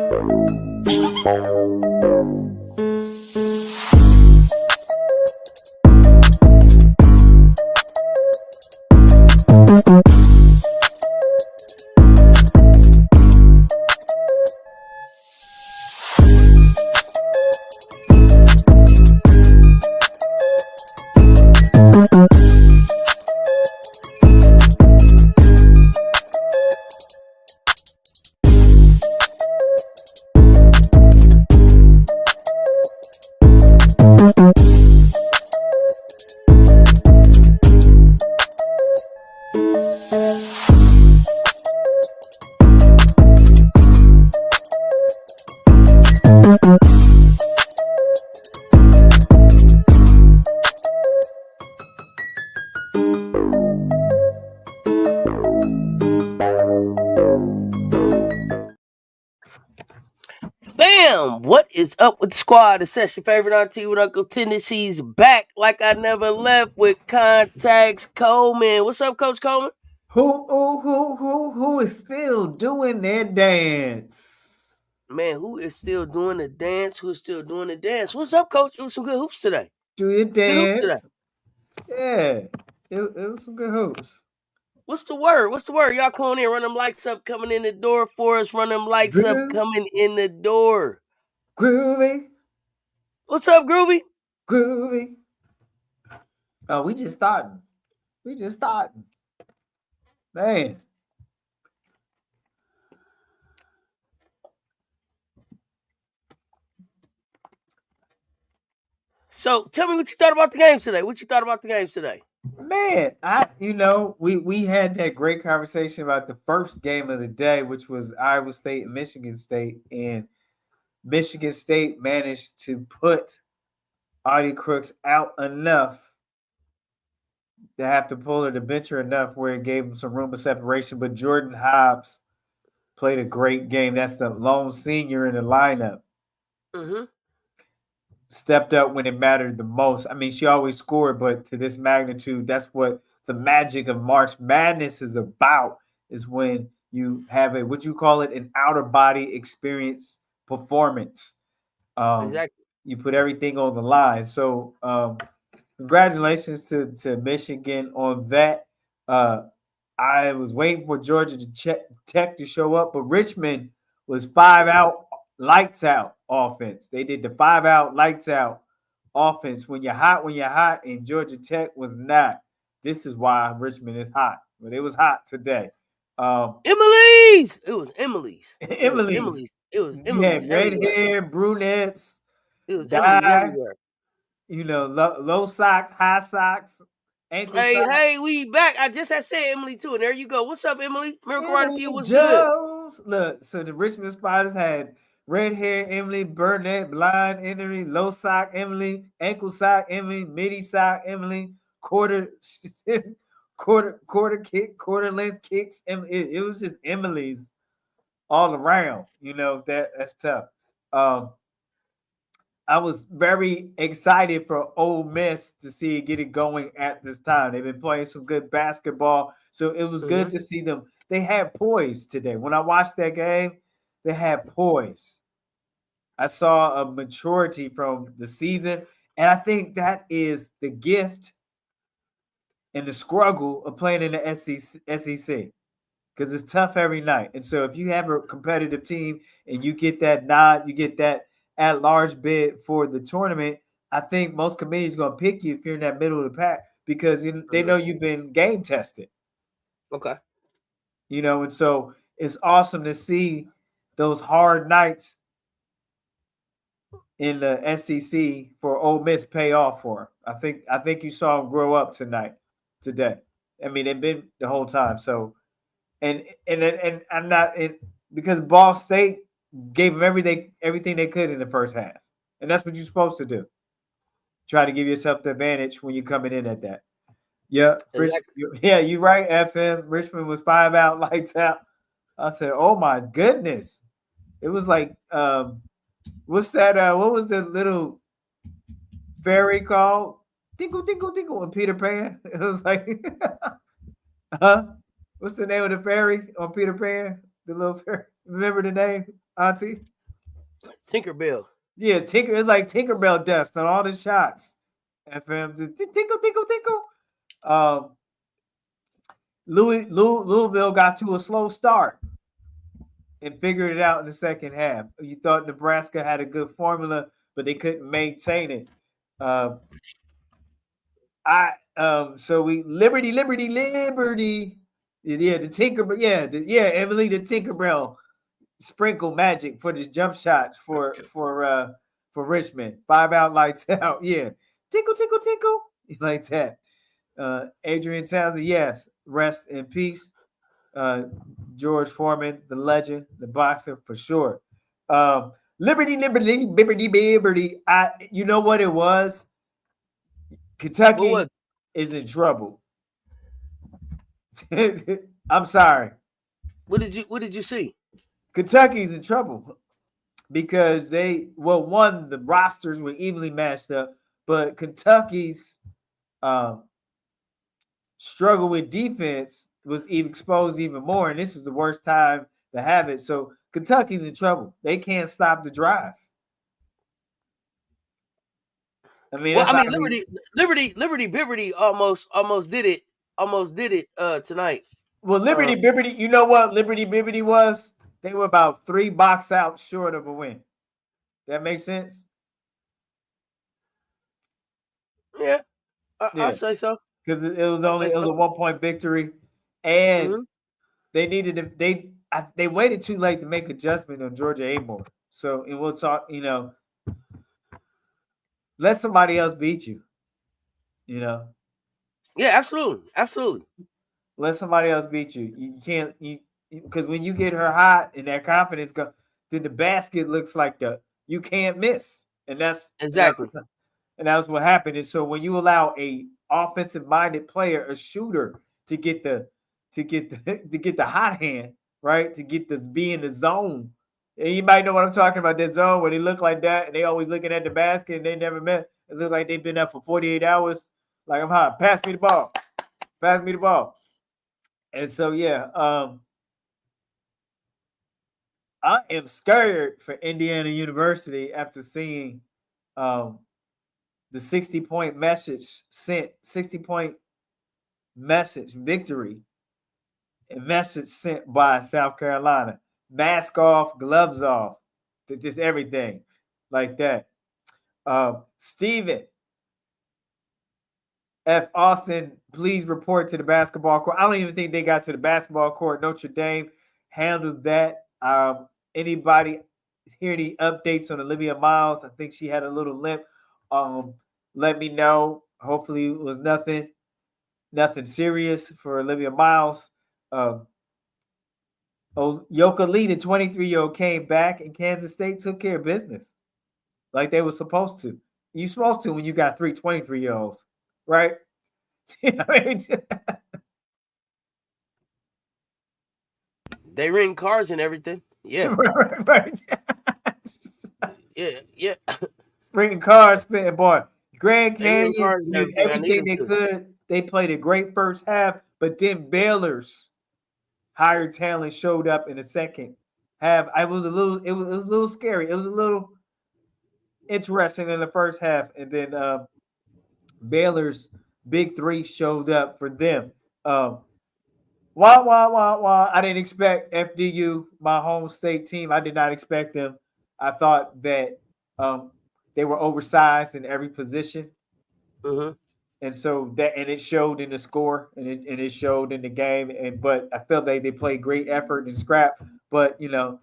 Bam! What is up with the squad? It's your favorite auntie with Uncle Tennessee's back like I never left with Contacts Coleman. What's up, Coach Coleman? Who is still doing their dance? Man, who is still doing the dance? Who's still doing the dance? What's up, Coach? It was some good hoops today. Do your Good hoops today. dance. Yeah, it was some good hoops. What's the word? What's the word? Y'all coming in, run them lights up, coming in the door for us. Run them lights up, coming in the door. Groovy. What's up, Groovy? Groovy. Oh, we just starting. Man. So tell me what you thought about the games today. Man, we had that great conversation about the first game of the day, which was Iowa State and Michigan State, and Michigan State managed to put Audie Crooks out enough to have to pull her to bench her enough where it gave him some room of separation. But Jordan Hobbs played a great game. That's the lone senior in the lineup. Mm-hmm. Stepped up when it mattered the most. I mean, she always scored, but to this magnitude, that's what the magic of March Madness is about, is when you have what you call it, an outer body experience performance. Exactly. You put everything on the line. So congratulations to Michigan on that. I was waiting for Georgia Tech to show up, but Richmond was 5 out, lights out offense. They did the 5 out, lights out offense. When you're hot, and Georgia Tech was not. This is why Richmond is hot. But it was hot today. Emily's. It was Emily's. Emily's. It was You Emily's. had red hair, brunettes. It was Emily's everywhere. Low socks, high socks, ankle socks. Hey, we back. I just had said Emily too, and there you go. What's up, Emily? Miracle Rider for you. What's Jones. Good? Look, so the Richmond Spiders had red hair Emily, brunette, blonde Emily, low sock Emily, ankle sock Emily, midi sock Emily, quarter kick, quarter length kicks. It was just Emily's all around. That's tough. I was very excited for Ole Miss to see it get it going at this time. They've been playing some good basketball, so it was good to see them. They had poise today. When I watched that game, they had poise. I saw a maturity from the season, and I think that is the gift and the struggle of playing in the SEC, because it's tough every night. And so if you have a competitive team and you get that nod, you get that at-large bid for the tournament, I think most committees are going to pick you if you're in that middle of the pack, because they know you've been game tested. Okay. And so it's awesome to see those hard nights in the SEC for Ole Miss pay off for them. I think you saw them grow up today. I mean, they've been the whole time. So, and I'm not because Ball State gave them everything they could in the first half, and that's what you're supposed to do. Try to give yourself the advantage when you're coming in at that. Yeah, exactly. You're right. FM Richmond was 5 out, lights out. I said, "Oh my goodness!" It was like, what's that? What was the little fairy called? Tinkle, tinkle, tinkle. And Peter Pan. It was like, huh? What's the name of the fairy on Peter Pan? The little fairy. Remember the name, Auntie? Tinkerbell. Yeah, It's like Tinkerbell dust on all the shots. FM just tinkle, tinkle, tinkle. Um, Louisville got to a slow start and figured it out in the second half. You thought Nebraska had a good formula, but they couldn't maintain it. Uh, so we Liberty, Liberty, Liberty. Yeah, the Tinkerbell. Emily the Tinkerbell sprinkle magic for the jump shots for Richmond. 5 out, lights out. Yeah, tinkle, tinkle, tinkle, like that. Adrian Townsend, yes, rest in peace. George Foreman, the legend, the boxer for sure. Liberty, Liberty, Liberty, Liberty. You know what it was? What was? Kentucky is in trouble. I'm sorry. What did you see? Kentucky's in trouble because the rosters were evenly matched up, but Kentucky's um, struggle with defense was even exposed even more, and this is the worst time to have it. So Kentucky's in trouble. They can't stop the drive. I mean, Well, that's I mean, obvious. Liberty almost did it tonight. Well, Liberty Bibbity, you know what Liberty Bibbity was? They were about 3 box out short of a win. That makes sense? Yeah, I Yeah, say so. because it was I say a so. 1 point victory, and Mm-hmm. they needed to, they waited too late to make adjustment on Georgia Amore. So, and we'll talk. Let somebody else beat you. You know, Yeah, absolutely, absolutely. let somebody else beat you. You can't because when you get her hot and that confidence go, then the basket looks like you can't miss, and Exactly. that's what happened. And so when you allow a offensive minded player, a shooter, to get the to get the hot hand, right, to get this be in the zone. And you might know what I'm talking about, that zone where they look like that and they always looking at the basket and they never met. It looks like they've been up for 48 hours. Like, I'm hot. Pass me the ball. Pass me the ball. And so I am scared for Indiana University after seeing the 60-point message sent, 60-point message victory and message sent by South Carolina. Mask off, gloves off, to just everything like that. Steven F. Austin, please report to the basketball court. I don't even think they got to the basketball court. Notre Dame handled that. Anybody hear any updates on Olivia Miles? I think she had a little limp. Let me know. Hopefully it was nothing serious for Olivia Miles. Yoka Lee, the 23-year-old, came back and Kansas State took care of business like they were supposed to. You're supposed to when you got 23-year-olds, right? They ring cars and everything. Yeah, right. yeah. Bringing cars, spitting boy. Grand They ring Canyon cars and did everything. I need everything them they to. could. They played a great first half, but then Baylor's higher talent showed up in the second half. It was a little scary. It was a little interesting in the first half, and then Baylor's big three showed up for them. Wah wah wah wah. I didn't expect FDU, my home state team. I did not expect them. I thought that they were oversized in every position, Mm-hmm. and so it showed in the score, and it showed in the game. But I felt they played great effort and scrap. But there's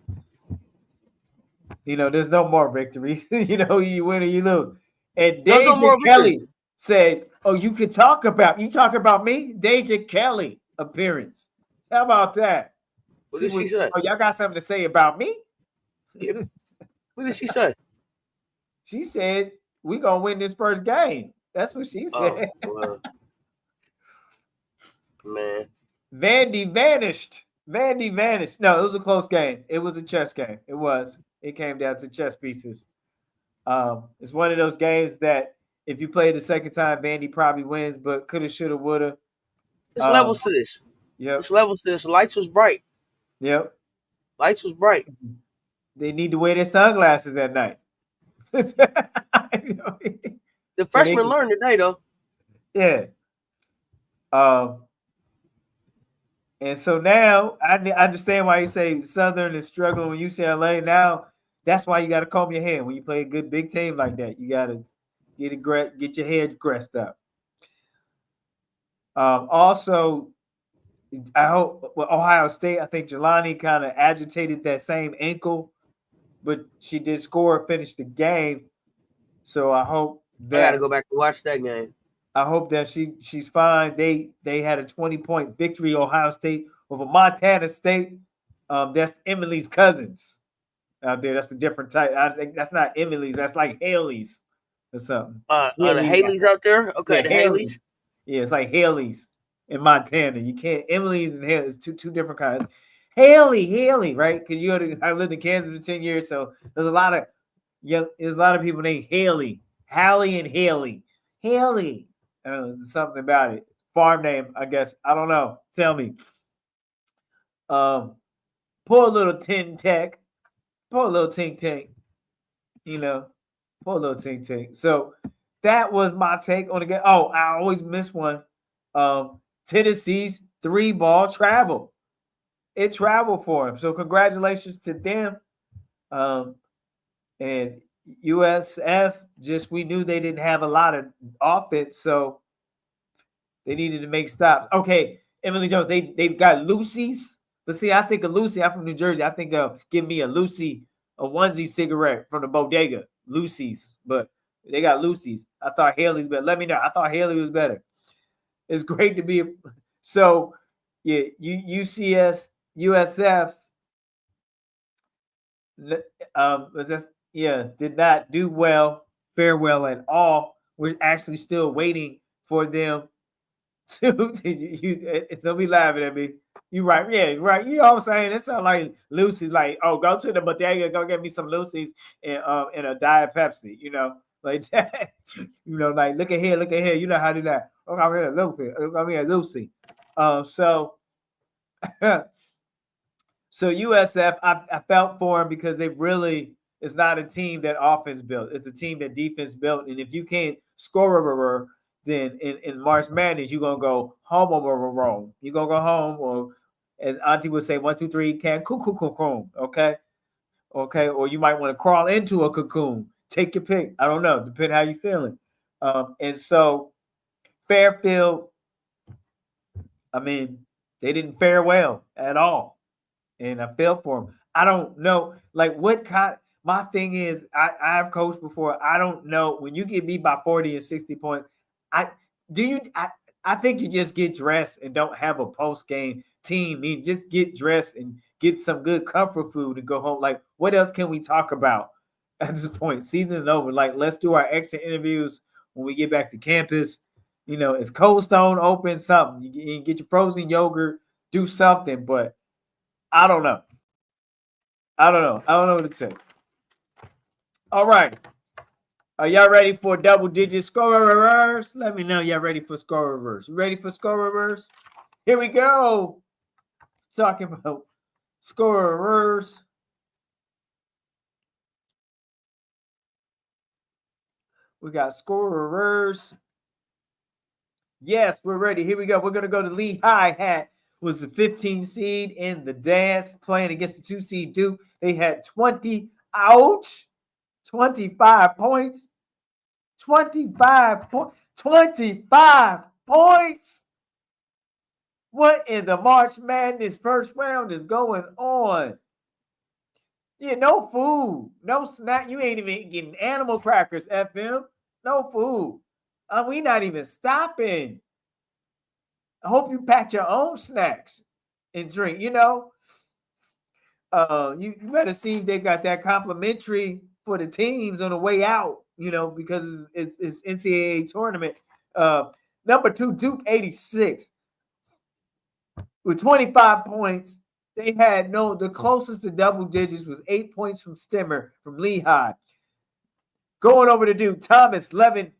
no more victories. You win or you lose. And There's no Deja more victories. Kelly said, "Oh, you talk about me, Deja Kelly appearance. How about that? What See did what? she say? Oh, y'all got something to say about me?" Yeah. What did she say? She said, "We gonna win this first game." That's what she Oh, said. well, man. Vandy vanished. Vandy vanished. No, it was a close game. It was a chess game. It was. It came down to chess pieces. It's one of those games that if you play it the second time, Vandy probably wins, but coulda, shoulda, woulda. It's Um, levels to this. yep, It's levels to this. Lights was bright. yep. Lights was bright. they need to wear their sunglasses at night. So The they freshmen learned today, though. yeah. Um, and so now I understand why you say Southern is struggling with UCLA. Now that's why you got to comb your hair when you play a good big team like that. You got to get your hair dressed up. Also, I hope with Ohio State, I think Jelani kind of agitated that same ankle, but she did score, finish the game. So I got to go back and watch that game. that she's fine. They had a 20-point victory, Ohio State over Montana State. That's Emily's cousins out there. That's a different type. I think that's not Emily's. That's like Haley's or something. The Haley, Haley's out there. Okay, yeah, the Haley's. Haley's. Yeah, it's like Haley's in Montana. You can't Emily's and Haley. It's two different kinds. Haley, right? Because I lived in Kansas for 10 years, so there's a lot of people named Haley, Hallie, and Haley. Haley. Something about it. Farm name, I guess. I don't know. Tell me. Poor little Tin Tech. Poor little Tink Tank. You know, poor little Tink Tank. So that was my take on the game. Oh, I always miss one. Tennessee's 3-ball travel. It traveled for him. So congratulations to them. And USF, we knew they didn't have a lot of offense, so they needed to make stops. Okay, Emily Jones, they've got Lucy's. But see, I think of Lucy. I'm from New Jersey. I think of give me a Lucy, a onesie cigarette from the bodega. Lucy's, but they got Lucy's. I thought Haley's better. Let me know. I thought Haley was better. It's great to be so. Yeah, USF. Did not do fare well at all. We're actually still waiting for them to. Don't be laughing at me. You right, yeah, right. You know what I'm saying? It sounds like Lucy's. Like, oh, go to the bodega, go get me some Lucy's and a Diet Pepsi. Like that. Like look at here. You know how to do that. Oh, I'm here, Lucy. I'm here, Lucy. So. So USF, I felt for him because they really it's not a team that offense built. It's a team that defense built. And if you can't score, then in March Madness, you're gonna go home or you're gonna go home, or as Auntie would say, 1, 2, 3, can cocoon. Okay. Or you might want to crawl into a cocoon. Take your pick. I don't know, depending how you're feeling. And so Fairfield, I mean, they didn't fare well at all. And I fell for him. I don't know, like what kind. My thing is, I've coached before. I don't know when you get beat by 40 and 60 points. I think you just get dressed and don't have a post game team. You just get dressed and get some good comfort food and go home. Like, what else can we talk about at this point? Season's over. Like, let's do our exit interviews when we get back to campus. Is Cold Stone open? Something you get your frozen yogurt, do something, but. I don't know. I don't know what to say. All right. Are y'all ready for double-digit scorers? Let me know y'all ready for scorers. You ready for scorers? Here we go. Talking about scorers. We got scorers. Yes, we're ready. Here we go. We're going to go to Lehigh Hat. Was the 15 seed in the dance playing against the 2 seed Duke. They had 25 points. 25 points. What in the March Madness first round is going on? Yeah, no food, no snack. You ain't even getting animal crackers, FM. No food. We not even stopping. I hope you packed your own snacks and drink. You better see they got that complimentary for the teams on the way out. Because it's NCAA tournament. Number 2, Duke 86 with 25 points. They had the closest to double digits was 8 points from Stimmer from Lehigh. Going over to Duke, Thomas 11.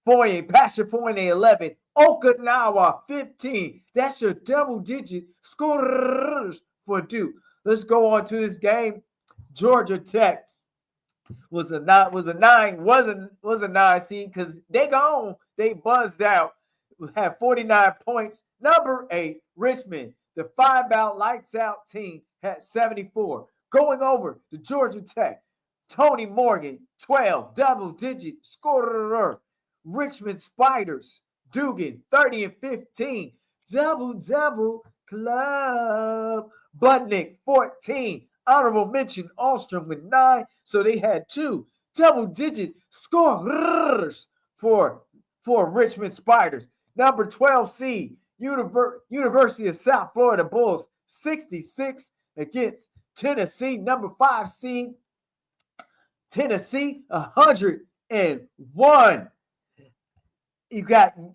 Fournier, Pastor Fournier 11, Okinawa 15. That's your double-digit scores for Duke. Let's go on to this game. Georgia Tech was a 9 seed because they buzzed out, had 49 points. Number 8, Richmond, the 5-out lights out team, had 74. Going over to Georgia Tech, Tony Morgan, 12, double-digit scorer. Richmond Spiders, Dugan, 30 and 15, double club. Budnick, 14. Honorable mention, Alstrom with 9. So they had 2 double-digit scorers for Richmond Spiders. Number 12 seed, University of South Florida Bulls, 66 against Tennessee. Number 5 seed, Tennessee, 101.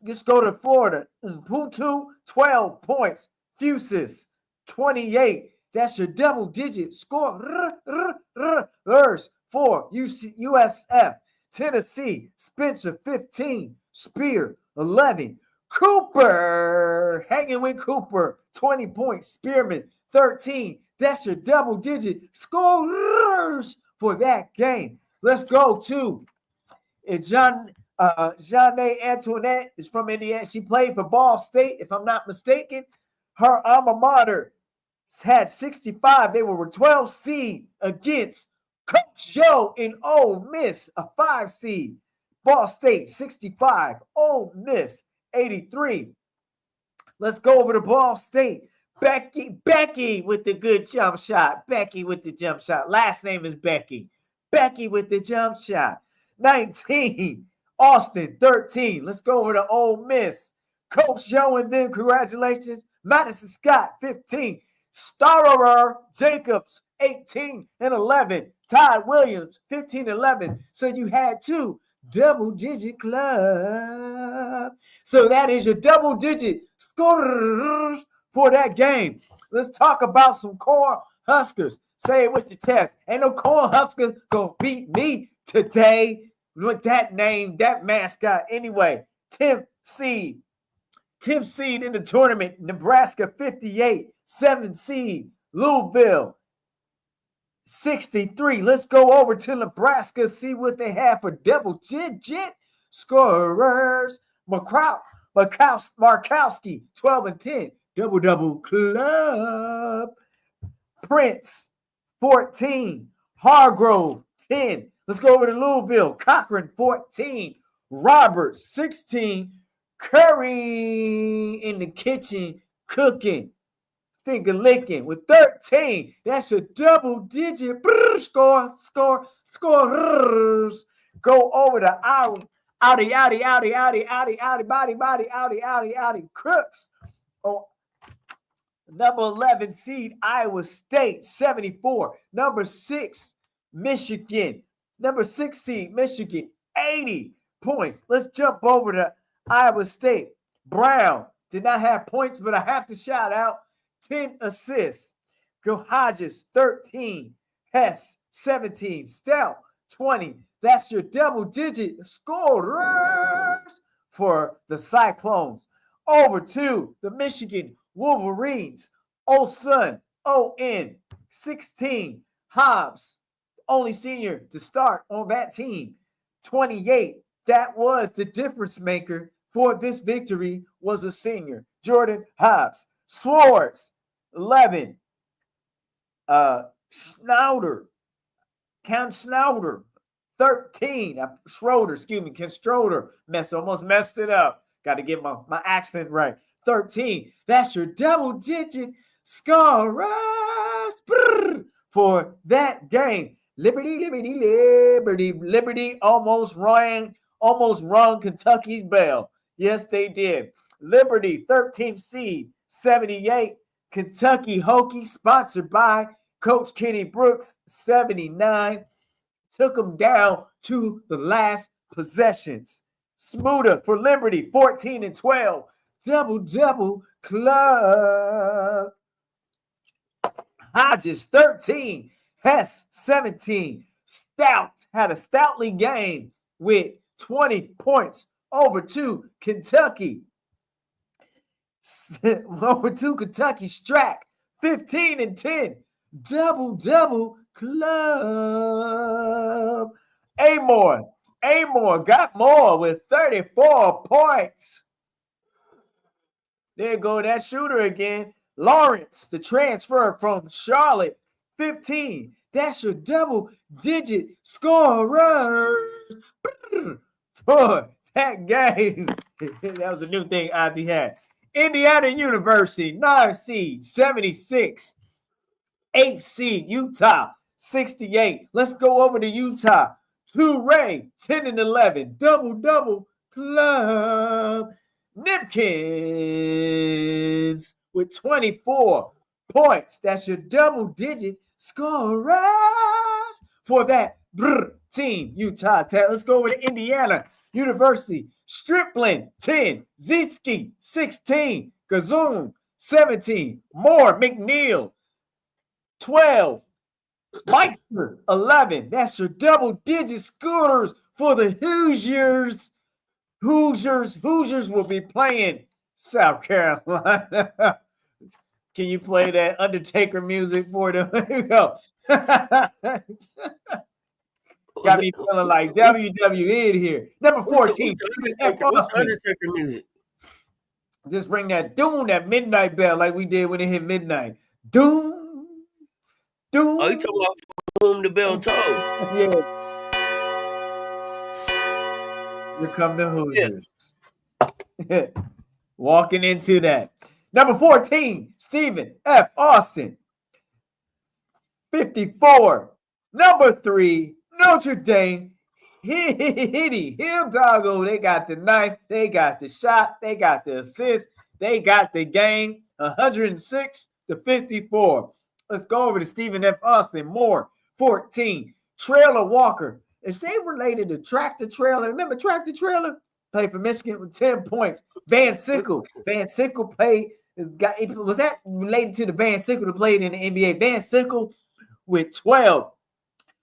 Just go to Florida. Putu, 12 points. Fuses, 28. That's your double-digit scorers for USF. Tennessee, Spencer, 15. Spear, 11. Cooper, hanging with Cooper, 20 points. Spearman, 13. That's your double-digit scorers for that game. Let's go to Jeanne Antoinette is from Indiana. She played for Ball State, if I'm not mistaken. Her alma mater had 65. They were a 12 seed against Coach Joe in Ole Miss, a 5 seed. Ball State, 65. Ole Miss, 83. Let's go over to Ball State. Becky with the good jump shot. Becky with the jump shot. Last name is Becky. Becky with the jump shot. 19. Austin, 13. Let's go over to Ole Miss. Coach Joe and them, congratulations. Madison Scott, 15. Starer Jacobs, 18 and 11. Todd Williams, 15 and 11. So you had 2 double-digit club. So that is your double-digit scorers for that game. Let's talk about some Corn Huskers. Say it with your chest. Ain't no Corn Huskers gonna beat me today with that name, that mascot. Anyway, 10th seed in the tournament, Nebraska, 58. 7th seed, Louisville, 63. Let's go over to Nebraska, see what they have for double-digit scorers. Markowski, 12 and 10. Double club. Prince, 14. Hargrove, 10. Let's go over to Louisville. Cochran, 14. Roberts, 16. Curry in the kitchen cooking. Finger licking with 13. That's a double-digit scorers. Go over to Audi Crooks. Oh, number 11 seed, Iowa State, 74. Number 6, Michigan. Number 6 seed, Michigan, 80 points. Let's jump over to Iowa State. Brown did not have points, but I have to shout out 10 assists. Go Hodges, 13. Hess, 17. Stout, 20. That's your double-digit scorers for the Cyclones. Over to the Michigan Wolverines. Olson, O-N, 16. Hobbs, only senior to start on that team, 28. That was the difference maker for this victory, was a senior, Jordan Hobbs. Swords, 11. Ken Snowder, 13. Ken Schroeder. Almost messed it up. Got to get my accent right. 13. That's your double-digit scorers for that game. Liberty almost rung Kentucky's bell. Yes, they did. Liberty, 13th seed, 78. Kentucky Hokie, sponsored by Coach Kenny Brooks, 79. Took them down to the last possessions. Smoother for Liberty, 14 and 12. Double club. Hodges, 13. Hess, 17. Stout had a stoutly game with 20 points over to Kentucky. Strack, 15 and 10. double club. Amore got more with 34 points. There go that shooter again. Lawrence, the transfer from Charlotte, 15. That's your double-digit scorer for that game. That was a new thing Ivy had. Indiana University, 9 seed, 76. 8 seed, Utah, 68. Let's go over to Utah. Tourney, 10 and 11. Double club. Nipkins with 24 points. That's your double-digit scorers for that team, Utah Tech. Let's go over to Indiana University. Stripling, 10. Zitsky, 16. Gazoon, 17. Moore, McNeil, 12. Meister, 11. That's your double-digit scorers for the Hoosiers. Hoosiers will be playing South Carolina. Can you play that Undertaker music for them? Here you go. Got me feeling like WWE in here. Number 14. What's the Undertaker music? Just ring that doom, that midnight bell like we did when it hit midnight. Doom. Oh, you talking about whom the bell tolled? Yeah. Here come the Hoosiers. Yeah. Walking into that. Number 14, Stephen F. Austin. 54. Number 3, Notre Dame. Him doggo. They got the knife. They got the shot. They got the assist. They got the game. 106-54. Let's go over to Stephen F. Austin. Moore, 14. Trailer Walker. Is they related to Tractor Trailer? Remember Tractor Trailer? Played for Michigan with 10 points. Van Sickle. Van Sickle played. Was that related to the Van Sickle that played in the NBA? Van Sickle with 12.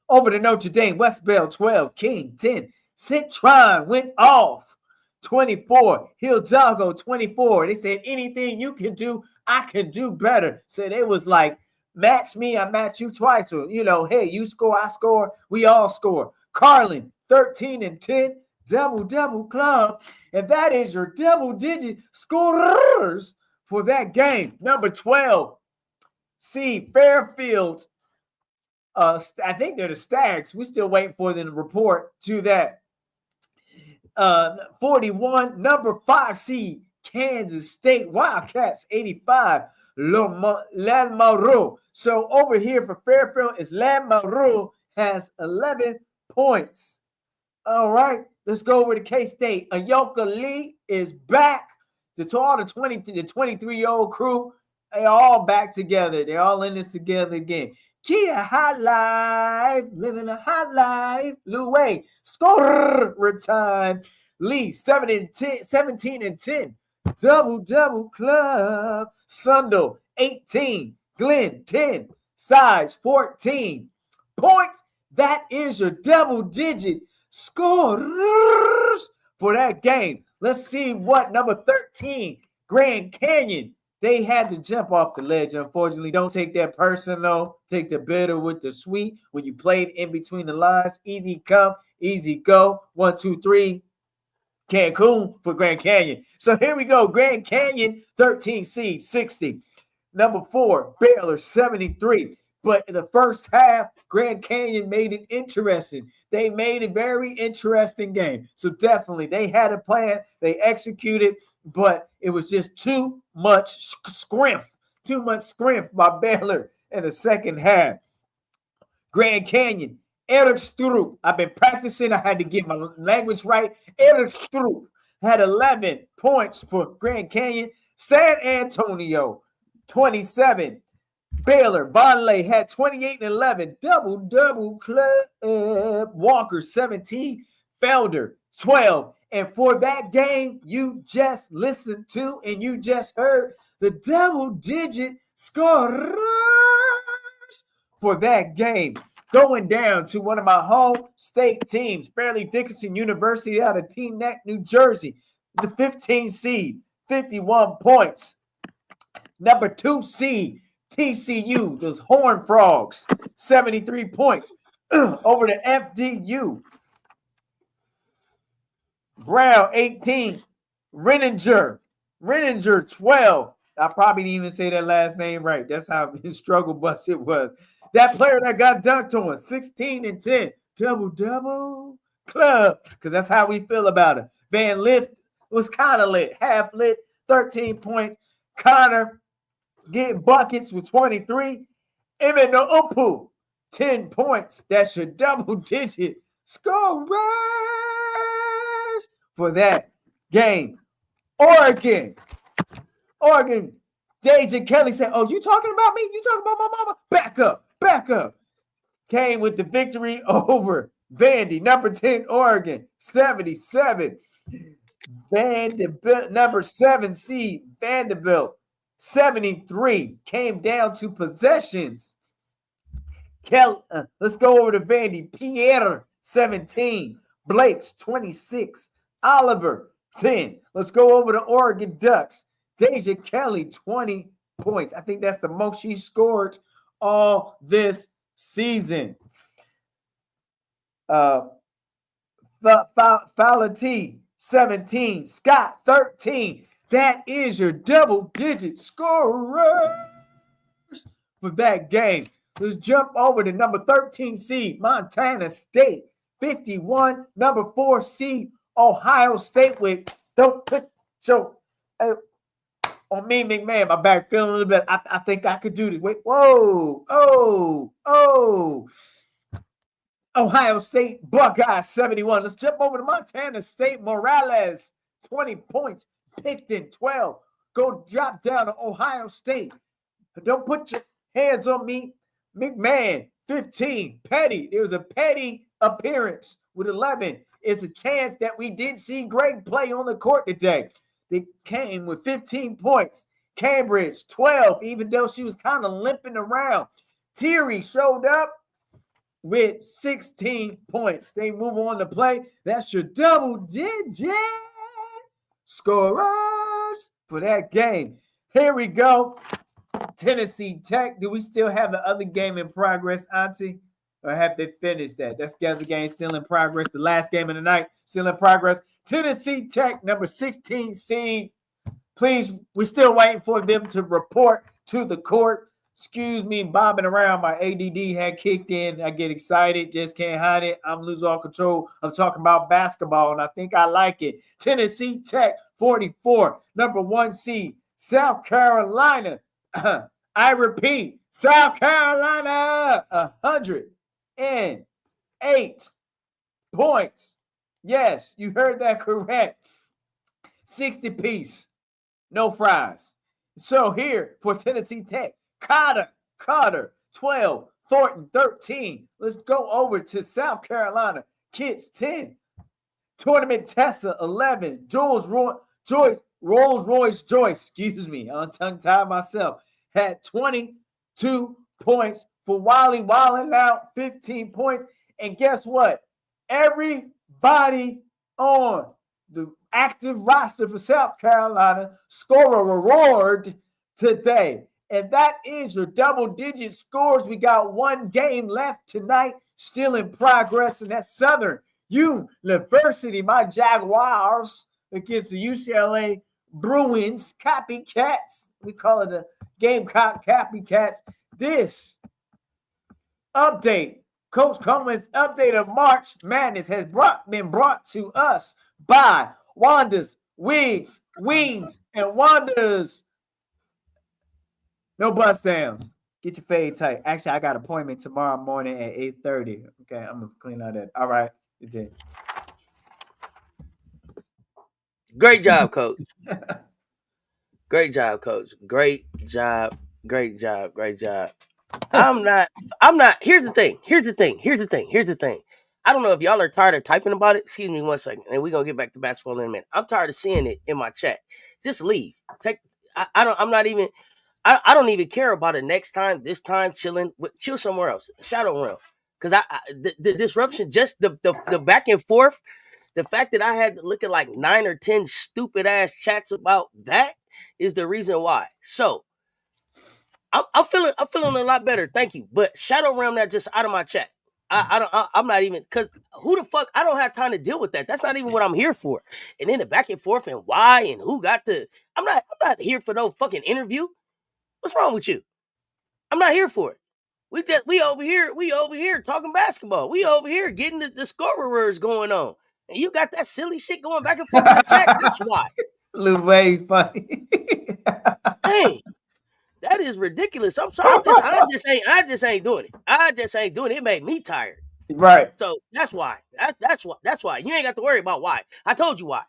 Over to Notre Dame. West Bell, 12. King, 10. Citron went off. 24. Hidalgo, 24. They said, anything you can do, I can do better. Said it was like, match me, I match you twice. Or, hey, you score, I score, we all score. Carlin, 13 and 10, double club. And that is your double-digit scorers for that game. Number 12, see Fairfield. I think they're the Stags. We're still waiting for them to report to that. 41, number 5 seed, Kansas State Wildcats, 85. Lamoureux. So over here for Fairfield is Lamoureux has 11 points. All right, let's go over to K-State. Ayoka Lee is back. The 23-year-old crew, they all back together. They're all in this together again. Kia high life, living a high life. Louis, score time. Lee, 17 and 10. Double club. Sundle, 18. Glenn, 10. Size, 14. Points. That is your double-digit scorers for that game. Let's see what number 13, Grand Canyon. They had to jump off the ledge, unfortunately. Don't take that personal. Take the bitter with the sweet. When you played in between the lines, easy come, easy go. 1, 2, 3. Cancun for Grand Canyon. So here we go. Grand Canyon, 13 seed, 60. Number 4, Baylor, 73. But in the first half, Grand Canyon made it interesting. They made a very interesting game. So definitely, they had a plan. They executed, but it was just too much scrimp. Too much scrimp by Baylor in the second half. Grand Canyon, Eric Stroop. I've been practicing. I had to get my language right. Eric Stroop had 11 points for Grand Canyon. San Antonio, 27. Baylor, Bonlay had 28 and 11. Double club. Walker, 17. Felder, 12. And for that game, you just listened to and you just heard the double-digit scorers for that game. Going down to one of my home state teams, Fairleigh Dickinson University out of Teaneck, New Jersey. The 15 seed, 51 points. Number 2 seed, TCU, those Horned Frogs, 73 points over the FDU. Brown, 18. Renninger, 12. I probably didn't even say that last name right. That's how his struggle bus it was. That player that got dunked on, 16 and 10. Double club. Because that's how we feel about it. Van Lift was kind of lit. Half lit, 13 points. Connor getting buckets with 23. Emmett Upu, 10 points. That's your double-digit scorers for that game. Oregon. Deja Kelly said, "Oh, you talking about me? You talking about my mama? Back up. Came with the victory over Vandy, number 10, Oregon, 77. Vanderbilt, number 7 seed, Vanderbilt, 73. Came down to possessions. Let's go over to Vandy. Pierre, 17. Blake's 26. Oliver, 10. Let's go over to Oregon Ducks. Deja Kelly, 20 points. I think that's the most she scored all this season. Falati, 17. Scott, 13. That is your double-digit scorers for that game. Let's jump over to number 13 seed, Montana State, 51. Number 4 seed, Ohio State with, don't put your, on me, McMahon, my back feeling a little bit. I think I could do this. Wait, whoa, Ohio State, Buckeyes, 71. Let's jump over to Montana State, Morales, 20 points. Picton, 12. Go drop down to Ohio State. Don't put your hands on me. McMahon, 15. Petty. It was a Petty appearance with 11. It's a chance that we did see Greg play on the court today. They came with 15 points. Cambridge, 12, even though she was kind of limping around. Thierry showed up with 16 points. They move on to play. That's your double-digit scorers for that game. Here we go. Tennessee Tech. Do we still have the other game in progress, Auntie? Or have they finished that? That's the other game still in progress. The last game of the night still in progress. Tennessee Tech, number 16 seed. Please, we're still waiting for them to report to the court. Excuse me, bobbing around. My ADD had kicked in. I get excited, just can't hide it. I'm losing all control. I'm talking about basketball, and I think I like it. Tennessee Tech, 44. Number 1 seed, South Carolina. I repeat, South Carolina, 108 points. Yes, you heard that correct. 60 piece, no fries. So here for Tennessee Tech, Carter, 12, Thornton, 13. Let's go over to South Carolina. Kids, 10. Tournament Tessa, 11. Rolls-Royce Joyce, excuse me, I'm tongue-tied myself, had 22 points. For Wiley Wilding out, 15 points. And guess what? Everybody on the active roster for South Carolina score a reward today. And that is your double-digit scores. We got one game left tonight, still in progress, and that's Southern University, my Jaguars, against the UCLA Bruins, copycats. We call it the Gamecock copycats. This update, Coach Coleman's update of March Madness has been brought to us by Wanda's Wigs, Wings, and Wanda's No Bust Downs. Get your fade tight. Actually, I got an appointment tomorrow morning at 8:30. Okay, I'm going to clean out that. All right, you did. Great job, Coach. Great job, Coach. Great job. I'm not. Here's the thing. I don't know if y'all are tired of typing about it. Excuse me 1 second, and we're gonna get back to basketball in a minute. I'm tired of seeing it in my chat. Just leave. I don't even care about it next time. This time, chill somewhere else. Shadow realm. Because the disruption, just the back and forth, the fact that I had to look at like 9 or 10 stupid ass chats about that is the reason why. So I'm feeling a lot better. Thank you. But Shadow Realm that just out of my chat. I'm not even because who the fuck I don't have time to deal with that. That's not even what I'm here for. And then the back and forth and why and who got the. I'm not here for no fucking interview. What's wrong with you? I'm not here for it. We over here talking basketball. We over here getting the scorers going on. And you got that silly shit going back and forth in the chat. That's why. Lil Wayne funny. Dang. That is ridiculous. I'm sorry. I just ain't doing it. I just ain't doing it. It made me tired. Right. So that's why. That's why. You ain't got to worry about why. I told you why.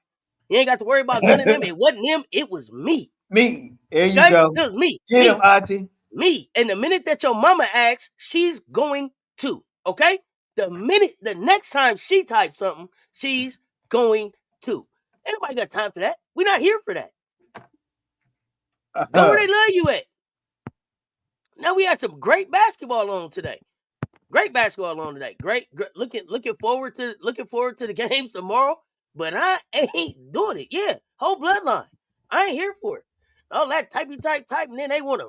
You ain't got to worry about none of them. It wasn't them. It was me. Me. There you Okay? go. It was me. Get him, Auntie. Me. And the minute that your mama asks, she's going to. Okay? The next time she types something, she's going to. Ain't nobody got time for that. We're not here for that. Go where they love you at. Now we had some great basketball on today. Great basketball on today. Great. Looking forward to the games tomorrow. But I ain't doing it. Yeah, whole bloodline. I ain't here for it. All that type, and then they want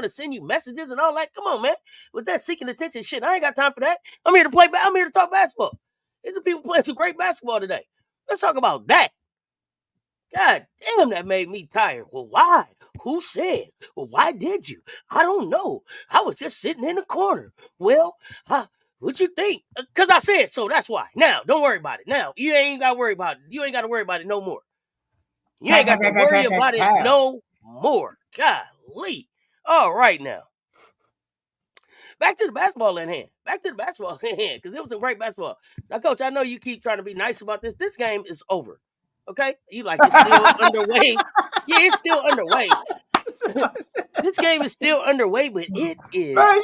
to send you messages and all that. Come on, man. With that seeking attention shit, I ain't got time for that. I'm here to play. I'm here to talk basketball. There's some people playing some great basketball today. Let's talk about that. God damn, that made me tired. Well, why? Who said? Well, why did you? I don't know. I was just sitting in the corner. Well, what you think? Because I said so. That's why. Now, don't worry about it. Now, you ain't got to worry about it. You ain't got to worry about it no more. You ain't got to worry about it no more. Golly. All right, now. Back to the basketball in hand. Because it was a great basketball. Now, Coach, I know you keep trying to be nice about this. This game is over. Okay? You like it's still underway. Yeah, it's still underway. This game is still underway, but it is. Man,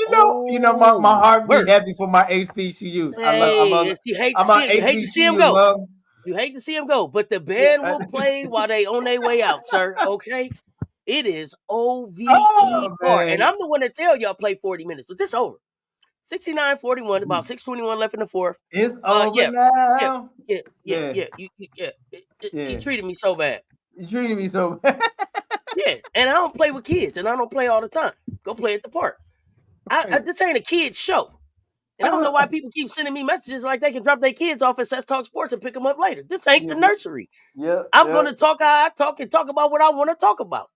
you know, my heart be happy for my HBCUs. Hey, I love you hate to see him go. Love. You hate to see him go, but the band will play while they on their way out, sir. Okay? It is OVER. And I'm the one that tell y'all play 40 minutes, but this over. 69-41, about 6:21 left in the fourth. It's over now. Yeah. You treated me so bad. You treated me so bad. Yeah, and I don't play with kids, and I don't play all the time. Go play at the park. This ain't a kid's show. And I don't know why people keep sending me messages like they can drop their kids off at Sets Talk Sports and pick them up later. This ain't the nursery. Yeah, I'm going to talk how I talk and talk about what I want to talk about.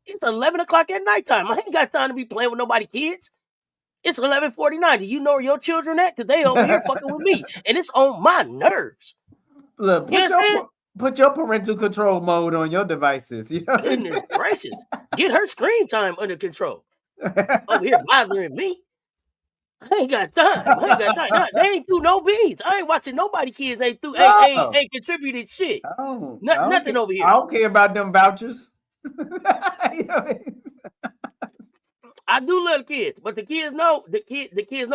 It's 11 o'clock at nighttime. I ain't got time to be playing with nobody kids. It's 11:49. Do you know where your children at? Because they over here fucking with me. And it's on my nerves. Look, put your parental control mode on your devices. You know? Goodness gracious. Get her screen time under control. Over here bothering me. I ain't got time. No, they ain't do no beans. I ain't watching nobody kids ain't contributed shit. Nothing over here. I don't care about them vouchers. I do love kids, but the kids know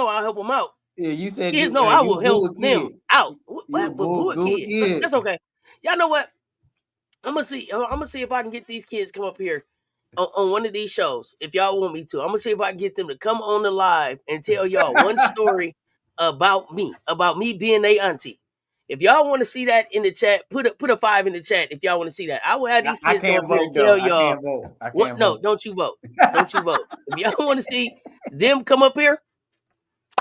I'll help them out. Yeah, you said kids know I will help them out. What kid? That's okay. Y'all know what? I'm gonna see if I can get these kids come up here on one of these shows. If y'all want me to, I'm gonna see if I can get them to come on the live and tell y'all one story about me being a auntie. If y'all want to see that in the chat, put a 5 in the chat. If y'all want to see that, I will have these kids come up here and tell y'all. No, don't you vote. Don't you vote. If y'all want to see them come up here,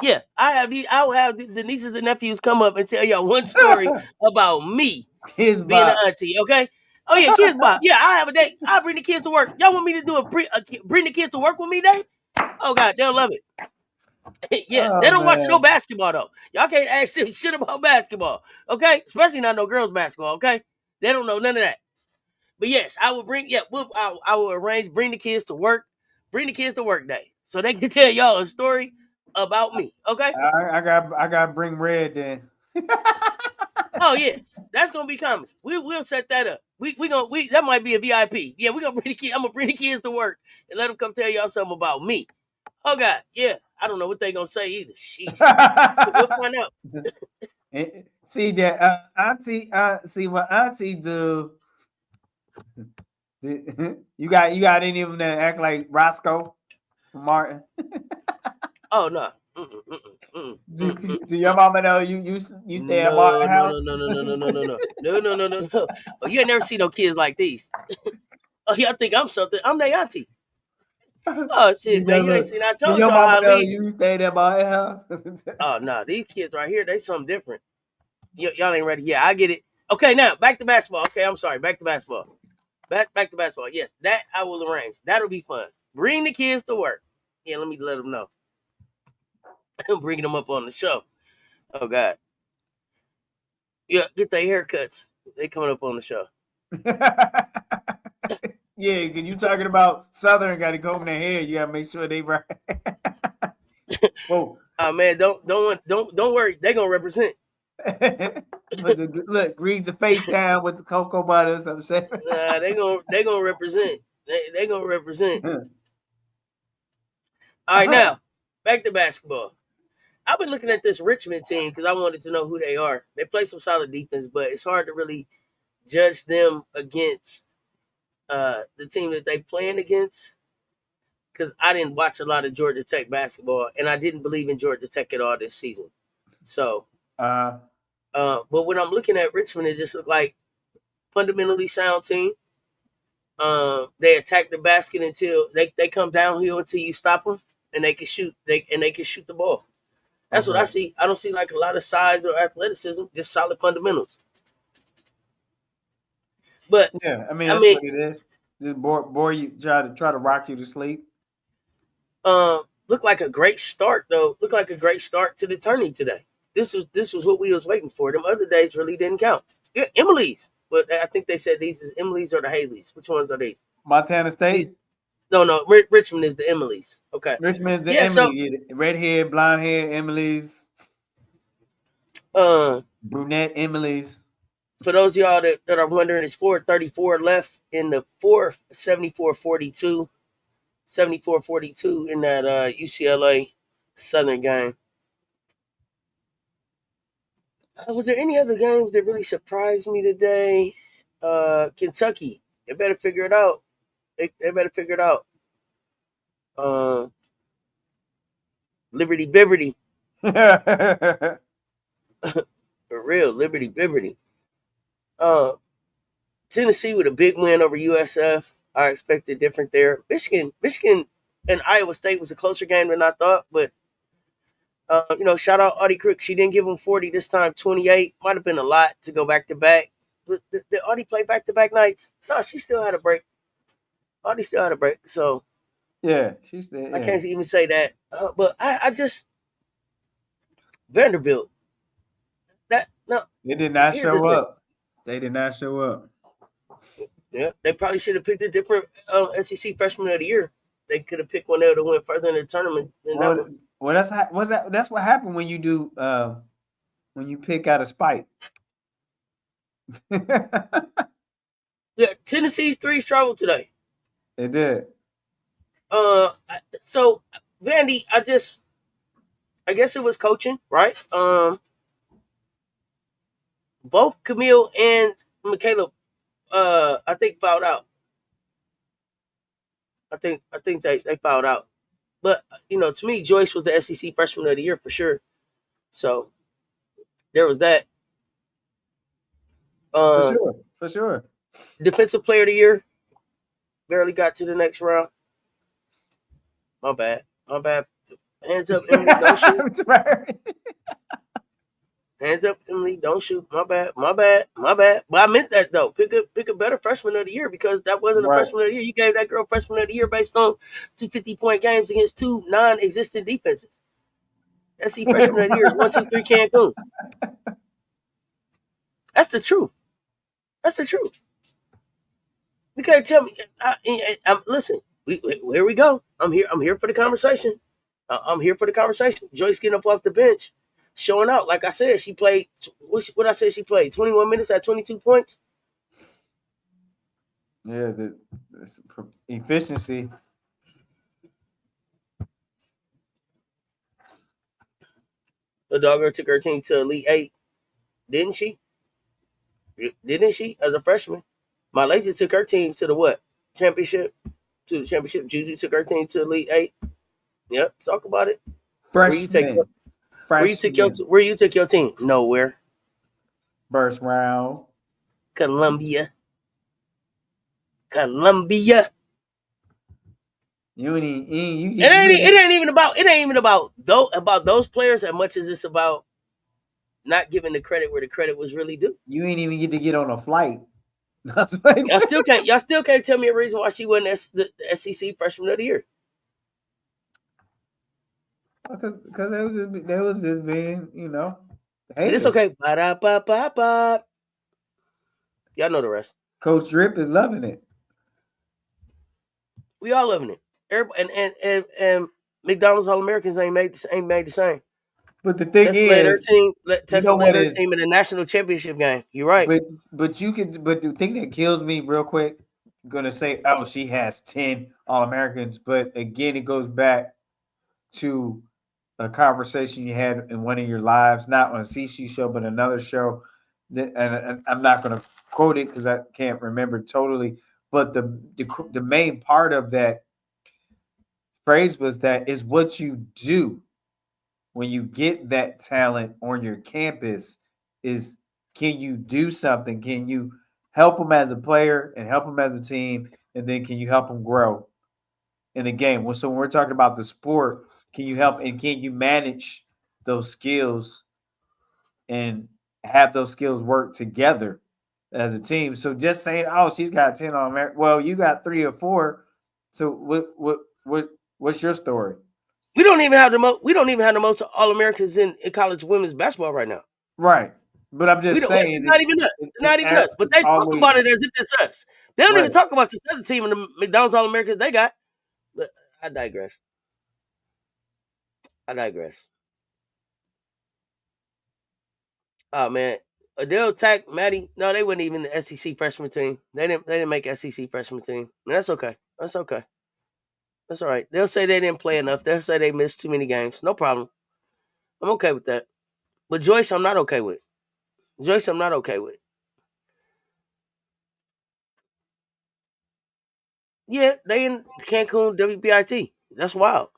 yeah, I will have the nieces and nephews come up and tell y'all one story about me being an auntie. Okay. Oh yeah, kids Bob. Yeah, I have a day. I'll bring the kids to work. Y'all want me to do bring the kids to work with me day? Oh God, they'll love it. Yeah, they don't watch no basketball though. Y'all can't ask them shit about basketball, okay? Especially not no girls basketball, okay? They don't know none of that. But yes, I will bring. Yeah, I will arrange bring the kids to work day, so they can tell y'all a story about me, okay? I got to bring red then. Oh yeah, that's gonna be coming. We'll set that up. That might be a VIP. Yeah, we're gonna bring the kids. I'm gonna bring the kids to work and let them come tell y'all something about me. Oh God, yeah. I don't know what they gonna say either. Sheesh. We'll find out. See that auntie. See what auntie do. You got any of them that act like Roscoe Martin? Oh no. Do your mama know you stay at Martin house? No. Oh, you ain't never seen no kids like these. Oh, y'all think I'm something? I'm their auntie. Oh shit, man! You ain't seen. I Did told your y'all mama how I know leave. you stayed there by her? Oh no, these kids right here, they something different. Y'all ain't ready. Yeah, I get it. Okay, now back to basketball. Okay, I'm sorry. Back to basketball. Back to basketball. Yes, that I will arrange. That'll be fun. Bring the kids to work. Yeah, let me let them know. I'm bringing them up on the show. Oh God. Yeah, get their haircuts. They coming up on the show. Yeah, because you talking about Southern got to comb their hair. You got to make sure they right. Whoa. Oh man, don't worry. They gonna represent. Look, grease the face down with the cocoa butter or something. They gonna represent. They gonna represent. All right, now back to basketball. I've been looking at this Richmond team because I wanted to know who they are. They play some solid defense, but it's hard to really judge them against the team that they playing against because I didn't watch a lot of Georgia Tech basketball and I didn't believe in Georgia Tech at all this season. So, but when I'm looking at Richmond, it just looked like fundamentally sound team. They attack the basket until they come downhill until you stop them, and they can shoot. They can shoot the ball. That's what I see. I don't see like a lot of size or athleticism, just solid fundamentals. But yeah, I mean I that's mean, what it is. Just bore you, try to rock you to sleep. look like a great start though. Look like a great start to the tourney today. This was what we was waiting for. Them other days really didn't count. Yeah, Emily's, but I think they said these is Emily's or the Haley's. Which ones are these? Montana These State. no. Richmond is the Emily's. Okay. Richmond's the Yeah. So Emily. Red hair, blonde hair, Emily's. uh, Brunette Emily's. for those of y'all that are wondering, it's 4:34 left in the fourth, 74-42. 74-42 in that UCLA Southern game. Was there any other games that really surprised me today? Kentucky, they better figure it out. They better figure it out. Uh, Liberty Bibberty, Yeah. for real, Liberty Bibberty. Uh, Tennessee with a big win over USF. I expected different there. Michigan, and Iowa State was a closer game than I thought, but shout out Audie Crook. She didn't give him 40 this time. 28 might have been a lot to go back to back. But did Audie play back to back nights? No, she still had a break. Audie still had a break, so She's there. Yeah. I can't even say that. But I just Vanderbilt. That no, They did not here's the show thing. up. They did not show up. Yeah, they probably should have picked a different SEC freshman of the year. They could have picked one that would have went further in the tournament than that one. Well, that's what happened when you do when you pick out a spike. Yeah, Tennessee's threes traveled today. They did. So Vandy, I guess it was coaching, right? Both Camille and Michaela, I think fouled out. I think they fouled out. But to me, Joyce was the SEC freshman of the year for sure. So there was that. For sure. Defensive player of the year, barely got to the next round. My bad. Hands up, Emily, don't shoot. Hands up, Emily, don't shoot. My bad. But I meant that though. Pick a better freshman of the year because that wasn't a freshman of the year. You gave that girl freshman of the year based on 2 50-point games against two non-existent defenses. SC freshman of the year is 1, 2, 3 Cancun. That's the truth. You can't tell me. Listen. Here we go. I'm here for the conversation. I'm here for the conversation. Joyce getting up off the bench, showing out. Like I said, she played. What I said she played 21 minutes at 22 points. Yeah, the efficiency. The dogger took her team to Elite Eight, didn't she? As a freshman, my lady took her team to the what? Championship. To the championship. Juju took her team to Elite Eight. Yep. Talk about it. Where you take your team? Nowhere. First round. Columbia. It ain't even about those players as much as it's about not giving the credit where the credit was really due. you ain't even get to get on a flight. Y'all still can't tell me a reason why she wasn't the SEC Freshman of the Year. Because they was just being, But it's haters. okay. Ba-da-ba-ba-ba. Y'all know the rest. Coach Drip is loving it. We all loving it. Everybody, and McDonald's All Americans ain't made the same. But the thing Tessa led her is, team. you know Tessa led what her is, team in the national championship game. You're right. but the thing that kills me real quick, I'm gonna say, oh, she has 10 All Americans, but again, it goes back to a conversation you had in one of your lives, not on a CC show, but another show. And I'm not going to quote it because I can't remember totally. But the main part of that phrase was that is what you do when you get that talent on your campus. Is can you do something? Can you help them as a player and help them as a team, and then can you help them grow in the game? Well, so when we're talking about the sport, can you help and can you manage those skills and have those skills work together as a team? So just saying, oh, she's got 10 on America. Well, you got 3 or 4. So what's your story? We don't even have the most. We don't even have the most All Americans in college women's basketball right now. Right. But I'm We just don't. It's saying not even us. It's not even us. But it's they talk always about it as if it's us. They don't even right. talk about this other team in the McDonald's All Americans they got. But I digress. I digress. Oh man, Adele attacked Maddie. No, they weren't even the SEC freshman team. They didn't make SEC freshman team. And that's okay. That's okay. That's all right. They'll say they didn't play enough. They'll say they missed too many games. No problem. I'm okay with that. But Joyce, I'm not okay with. Joyce, I'm not okay with. Yeah, they in Cancun WBIT. That's wild.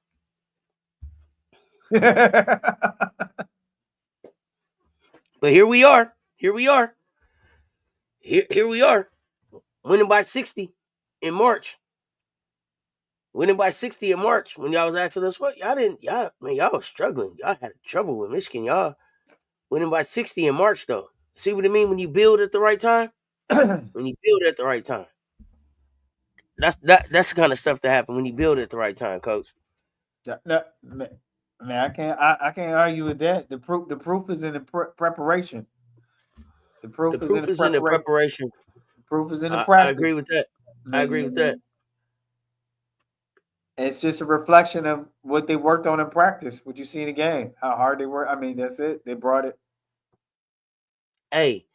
But here we are. Here we are. Here we are. Winning by 60 in March. Winning by 60 in March when y'all was asking us what y'all was struggling. Y'all had trouble with Michigan. Y'all winning by 60 in March though. See what I mean when you build at the right time? When you build at the right time. That's the kind of stuff that happen when you build at the right time, coach. No, man, I can't argue with that. The proof is in the preparation. The The proof is in proof the is in the preparation. preparation. The proof is in the I agree practice. with that. I Man, agree with that. it's just a reflection of what they worked on in practice. What you see in the game, how hard they work. I mean, that's it. They brought it. Hey,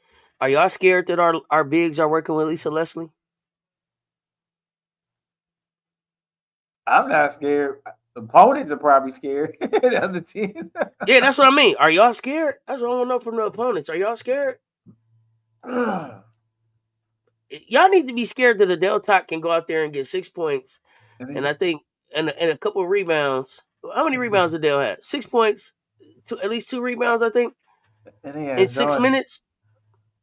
are y'all scared that our bigs are working with Lisa Leslie? I'm not scared. Opponents are probably scared. The other team. Yeah, that's what I mean. Are y'all scared? That's what I want to know from the opponents. Are y'all scared? Y'all need to be scared that Adele Top can go out there and get 6 points, and I think and a couple of rebounds. How many rebounds Adele had? 6 points, at least 2 rebounds, I think, and he has in 6 minutes.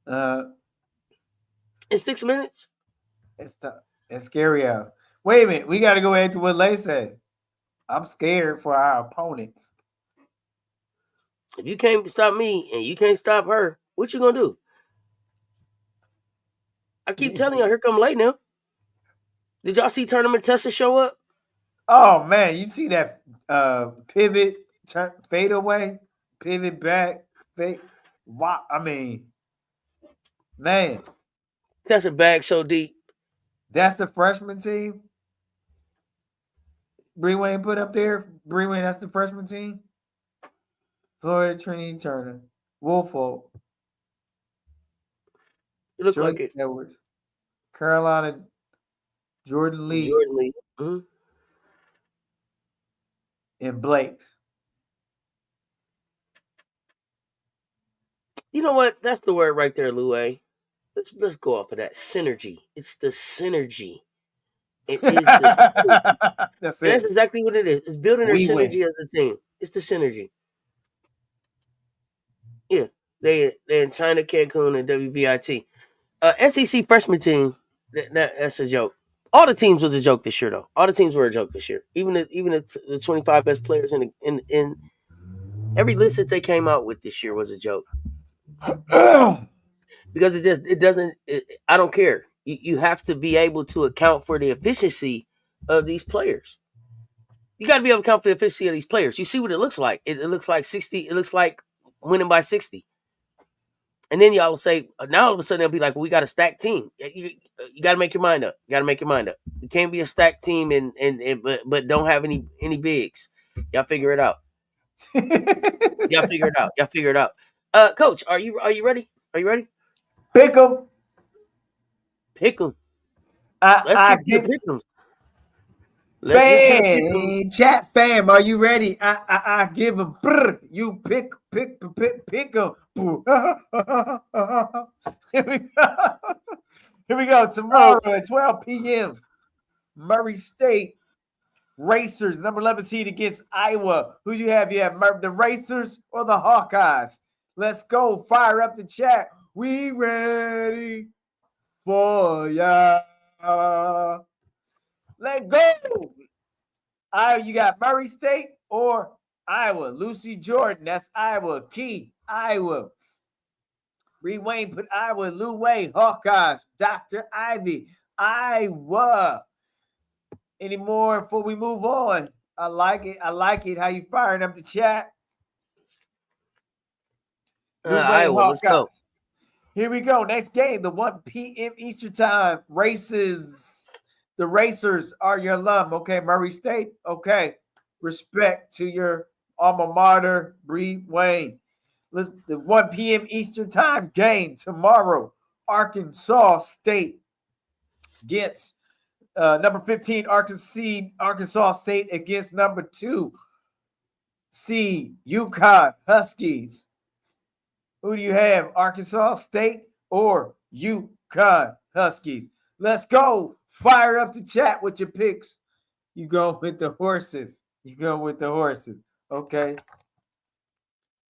uh, In 6 minutes. it's the, it's scary out. Wait a minute, we got to go back to what Lay said. I'm scared for our opponents. If you can't stop me and you can't stop her, what you gonna do? I keep telling y'all, here come late now. Did y'all see Tournament Tessa show up? Oh man, you see that pivot, fade away, pivot back, fade. Wow, I mean, man, Tessa bag so deep. that's the freshman team. Bree Wayne put up there. Bree Wayne, that's the freshman team. Florida Trinity Turner, Woolfolk, It looked like Joyce it. Edwards, Carolina, Jordan Lee, Jordan Lee. Mm-hmm. and Blake's. You know what? That's the word right there, Lou. Let's go off of that synergy. It's the synergy. It is the synergy. That's And that's it. exactly what it is. It's building their We win. synergy as a team. It's the synergy. Yeah. They in China, Cancun, and WBIT. SEC freshman team. That's a joke. All the teams was a joke this year, though. All the teams were a joke this year. Even the 25 best players in every list that they came out with this year was a joke because it doesn't. I don't care. You have to be able to account for the efficiency of these players. You got to be able to account for the efficiency of these players. You see what it looks like. It looks like 60. It looks like winning by 60. And then y'all will say, now all of a sudden they'll be like, well, we got a stacked team. You got to make your mind up. You got to make your mind up. You can't be a stacked team and but don't have any bigs. Y'all figure it out. Y'all figure it out. Y'all figure it out. Coach, are you ready? Are you ready? Pick them. Pick them. Let's I get to the give pick them. Let's get to the pick them. fam, chat fam. Are you ready? I give them. You pick them. Here we go. Here we go. Tomorrow at 12 p.m. Murray State Racers, number 11 seed against Iowa. Who do you have? You have the Racers or the Hawkeyes? Let's go. Fire up the chat. We ready for ya. Let go. You got Murray State or Iowa. Lucy Jordan, that's Iowa. Key, Iowa. Reed Wayne put Iowa. Lou Way, Hawkeyes. Dr. Ivy, Iowa. Any more before we move on? I like it. I like it. How you firing up the chat? Lou Way, Iowa, Hawkeyes. let's go. Here we go. Next game, the 1 p.m. Eastern time. Races. The Racers are your alum. Okay, Murray State. Okay. Respect to your alma mater, Reed Wayne. Listen, the 1 p.m. Eastern time game tomorrow. Arkansas State against number 15 Arkansas State against number 2 seed UConn Huskies. Who do you have? Arkansas State or UConn Huskies? Let's go. Fire up the chat with your picks. You go with the horses. You go with the horses. Okay.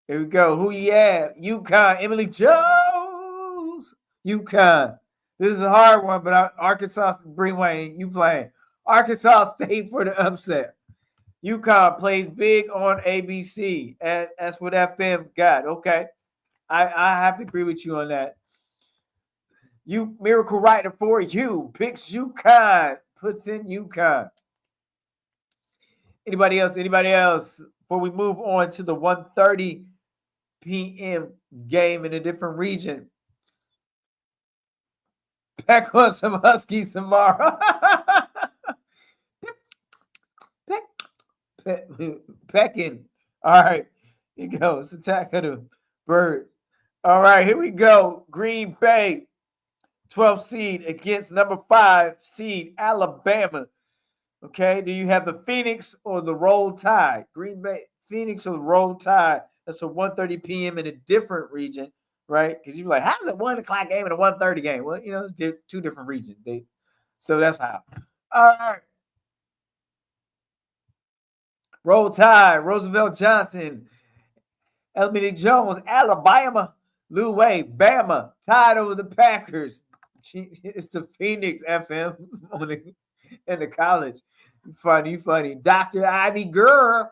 Here we go. Who you have? UConn. Emily Jones. UConn. This is a hard one, but Arkansas, Bree Wayne, you playing. Arkansas State for the upset. UConn plays big on ABC. And that's what FM got. Okay. I have to agree with you on that. You Miracle Writer for you picks UConn, puts in UConn. Anybody else? Anybody else? Before we move on to the 1:30 p.m. game in a different region. Pack on some Huskies tomorrow. Pecking. All right. Here goes. Attack of the Birds. All right, here we go. Green Bay, 12 seed against number 5 seed Alabama. Okay, do you have the Phoenix or the Roll Tide? Green Bay, Phoenix or the Roll Tide? That's a 1:30 p.m. in a different region, right? Because you're like, how is it 1 o'clock game and a 1:30 game? Well, it's 2 different regions. So that's how. All right. Roll Tide, Roosevelt Johnson, Emily Jones, Alabama. Lou Way, Bama, tied over the Packers. It's the Phoenix FM in the college. Funny. Dr. Ivy Girl,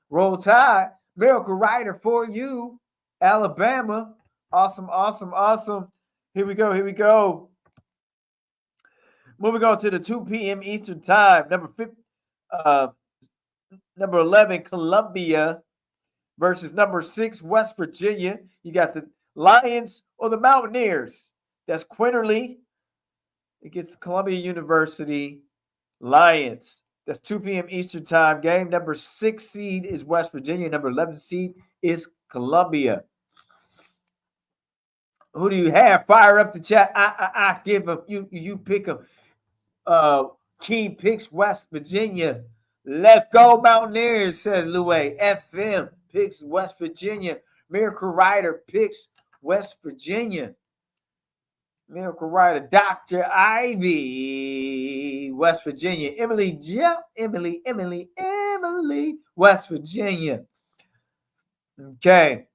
Roll Tide, Miracle Writer for you, Alabama. Awesome. Here we go. Moving on to the 2 p.m. Eastern time. Number 11, Columbia versus number 6, West Virginia. You got the Lions or the Mountaineers. That's Quinterly against Columbia University Lions. That's 2 p.m. Eastern time game. Number 6 seed is West Virginia. Number 11 seed is Columbia. Who do you have? Fire up the chat. I give them. You pick them. Key picks West Virginia. Let go Mountaineers, says Louis. FM picks West Virginia. Miracle Rider picks West Virginia. Miracle Rider, Dr. Ivy, West Virginia. Emily, West Virginia. Okay.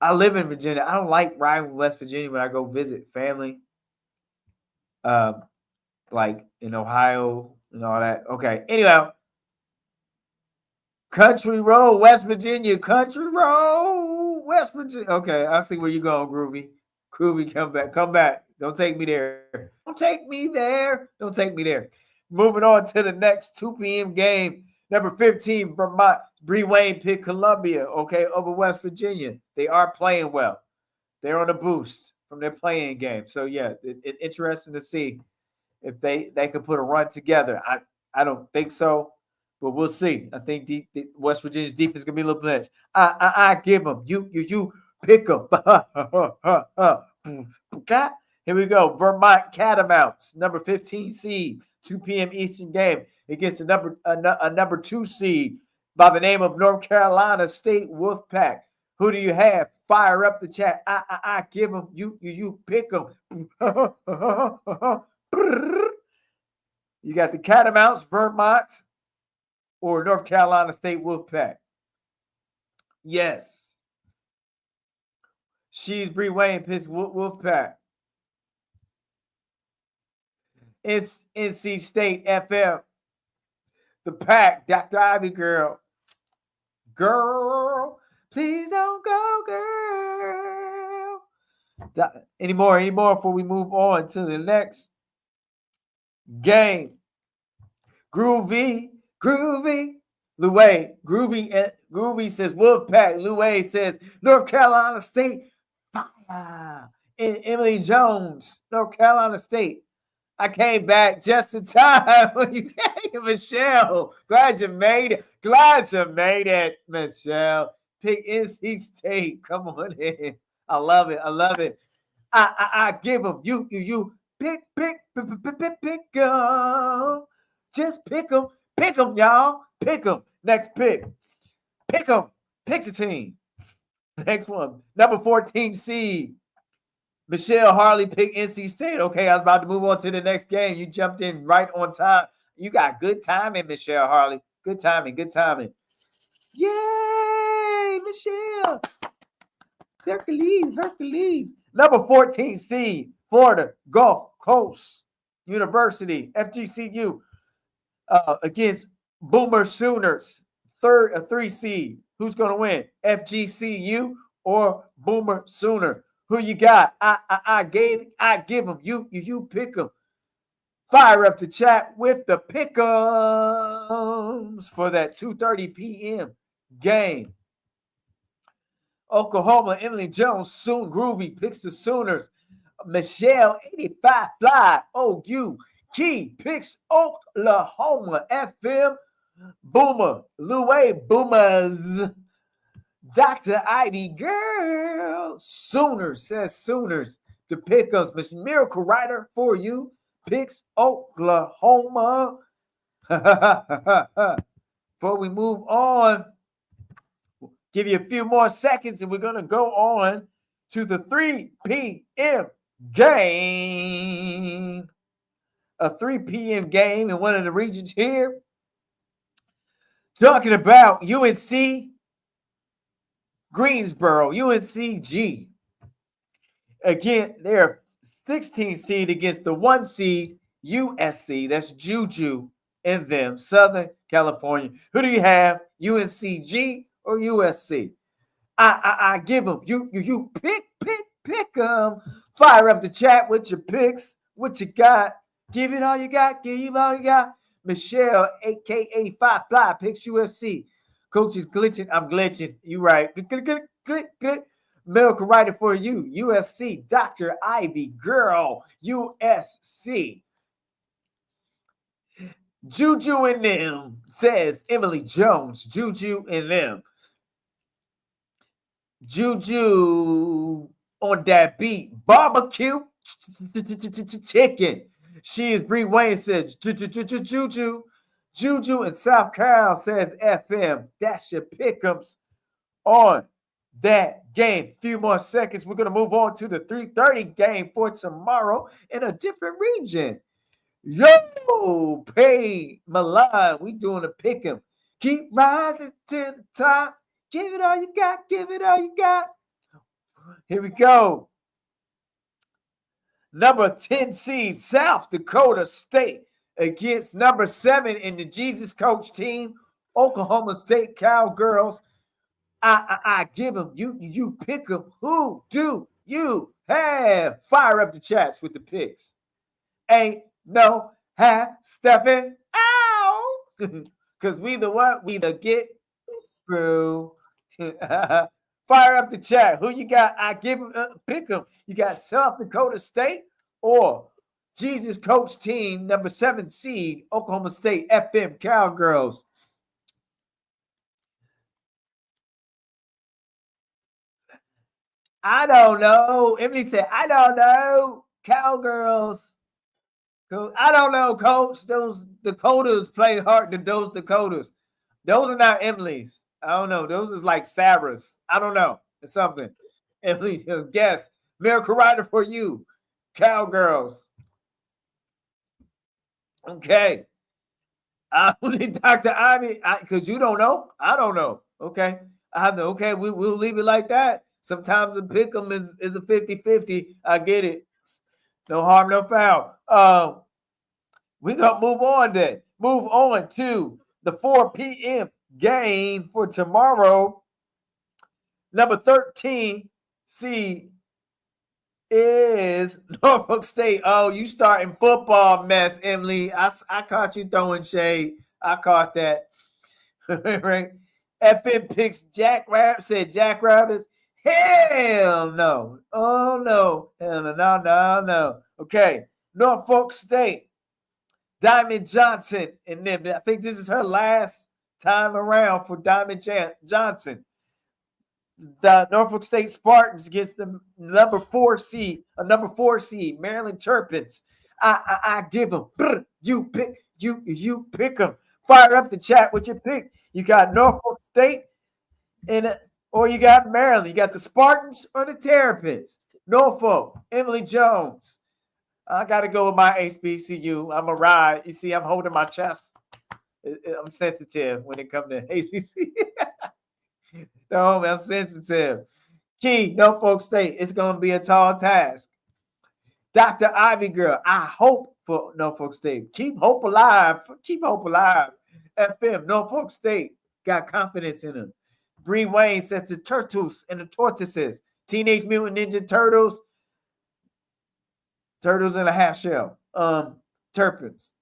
I live in Virginia. I don't like riding with West Virginia when I go visit family. like in Ohio and all that. Okay. Anyway, Country Road, West Virginia. Country Road, West Virginia. Okay, I see where you're going, Groovy. Groovy, come back. Come back. Don't take me there. Don't take me there. Don't take me there. Moving on to the next 2 p.m. game. Number 15, Vermont. Bree Wayne picked Columbia, okay, over West Virginia. They are playing well. They're on a boost from their playing game. So, yeah, it's interesting to see if they could put a run together. I don't think so, but we'll see. I think West Virginia's defense is gonna be a little bit. I give them. You pick them. Here we go. Vermont Catamounts, number 15 seed, 2 p.m. Eastern game against a number 2 seed by the name of North Carolina State Wolfpack. Who do you have? Fire up the chat. I give them. You pick them. You got the Catamounts, Vermont, or North Carolina State Wolfpack. Yes. She's Bree Wayne picks Wolfpack. It's NC State FM. The Pack, Dr. Ivy girl. Girl, please don't go, girl. Any more before we move on to the next game? Groovy. Groovy says Wolfpack. Louis says North Carolina State. Fire. And Emily Jones, North Carolina State. I came back just in time when you came, Michelle. Glad you made it, Michelle. Pick NC State. Come on in. I love it. I give them. You pick them. Just pick them. Pick them, y'all. Pick them. Next pick. Pick them. Pick the team. Next one. Number 14 seed. Michelle Harley picked NC State. Okay, I was about to move on to the next game. You jumped in right on time. You got good timing, Michelle Harley. Good timing. Yay, Michelle. Hercules. Number 14 seed, Florida Gulf Coast University, FGCU, against Boomer Sooners, 3 seed. Who's going to win, FGCU or Boomer Sooner? Who you got? I give them. You pick them. Fire up the chat with the pick'ems for that 2:30 p.m. game. Oklahoma, Emily Jones, Soon Groovy picks the Sooners. Michelle 85 Fly, OU. Key picks Oklahoma. FM Boomer. Louis Boomers. Dr. Ivy girl. Sooners says Sooners. The pick'ems. Miss Miracle Rider for you picks Oklahoma. Before we move on, give you a few more seconds and we're going to go on to the 3 p.m. game. A 3 p.m. game in one of the regions here. Talking about UNC Greensboro, UNCG. Again, they're 16 seed against the 1 seed USC. That's Juju and them, Southern California. Who do you have, UNCG or USC? I give them. You pick them. Fire up the chat with your picks. What you got? Give it all you got. Michelle, AK85 Fly, picks USC. Coach is glitching. I'm glitching. You right. Good. Medical writer for you. USC. Dr. Ivy. Girl. USC. Juju and them, says Emily Jones. Juju and them. Juju on that beat. Barbecue chicken. She is Bree Wayne, says Juju. Juju in South Carolina, says FM. That's your pick'ems on that game. A few more seconds. We're going to move on to the 3:30 game for tomorrow in a different region. Yo, Pay Milan. We doing a pick'em. Keep rising to the top. Give it all you got. Here we go. Number 10 seed South Dakota State against number 7 in the Jesus Coach team, Oklahoma State Cowgirls. I give them. You pick them. Who do you have? Fire up the chats with the picks. Ain't no half stepping out. Because we the what? We the get through. Fire up the chat. Who you got? I give them. Pick them. You got South Dakota State or Jesus Coach team number 7 seed Oklahoma State FM Cowgirls. I don't know. Emily said, I don't know. Cowgirls. I don't know, coach. Those Dakotas play hard to those Dakotas. Those are not Emily's. I don't know. Those is like Sarah's. I don't know. It's something. Emily, guess. Miracle Rider for you. Cowgirls. Okay. Dr. Ivy, because you don't know. I don't know. Okay. Okay, we'll leave it like that. Sometimes the pick 'em is a 50-50. I get it. No harm, no foul. We're going to move on then. Move on to the 4 p.m. game for tomorrow. Number 13 seed is Norfolk State. Oh, you starting football mess, Emily. I caught you throwing shade. I caught that. Right? FN picks said Jack Rabbits. Hell no. Oh, no. Hell no. Okay. Norfolk State. Diamond Johnson and them. I think this is her last time around for Diamond Johnson. The Norfolk State Spartans against the number 4 seed, Maryland Terrapins. I give them. You pick them. Fire up the chat with your pick. You got Norfolk State or you got Maryland. You got the Spartans or the Terrapins. Norfolk, Emily Jones. I got to go with my HBCU. I'm a ride. You see, I'm holding my chest. I'm sensitive when it comes to HBCU. No, I'm sensitive. Key, Norfolk State. It's going to be a tall task. Dr. Ivy Girl, I hope for Norfolk State. Keep hope alive. FM, Norfolk State. Got confidence in them. Bree Wayne says the Turtles and the Tortoises. Teenage Mutant Ninja Turtles. Turtles in a half shell. Terrapins.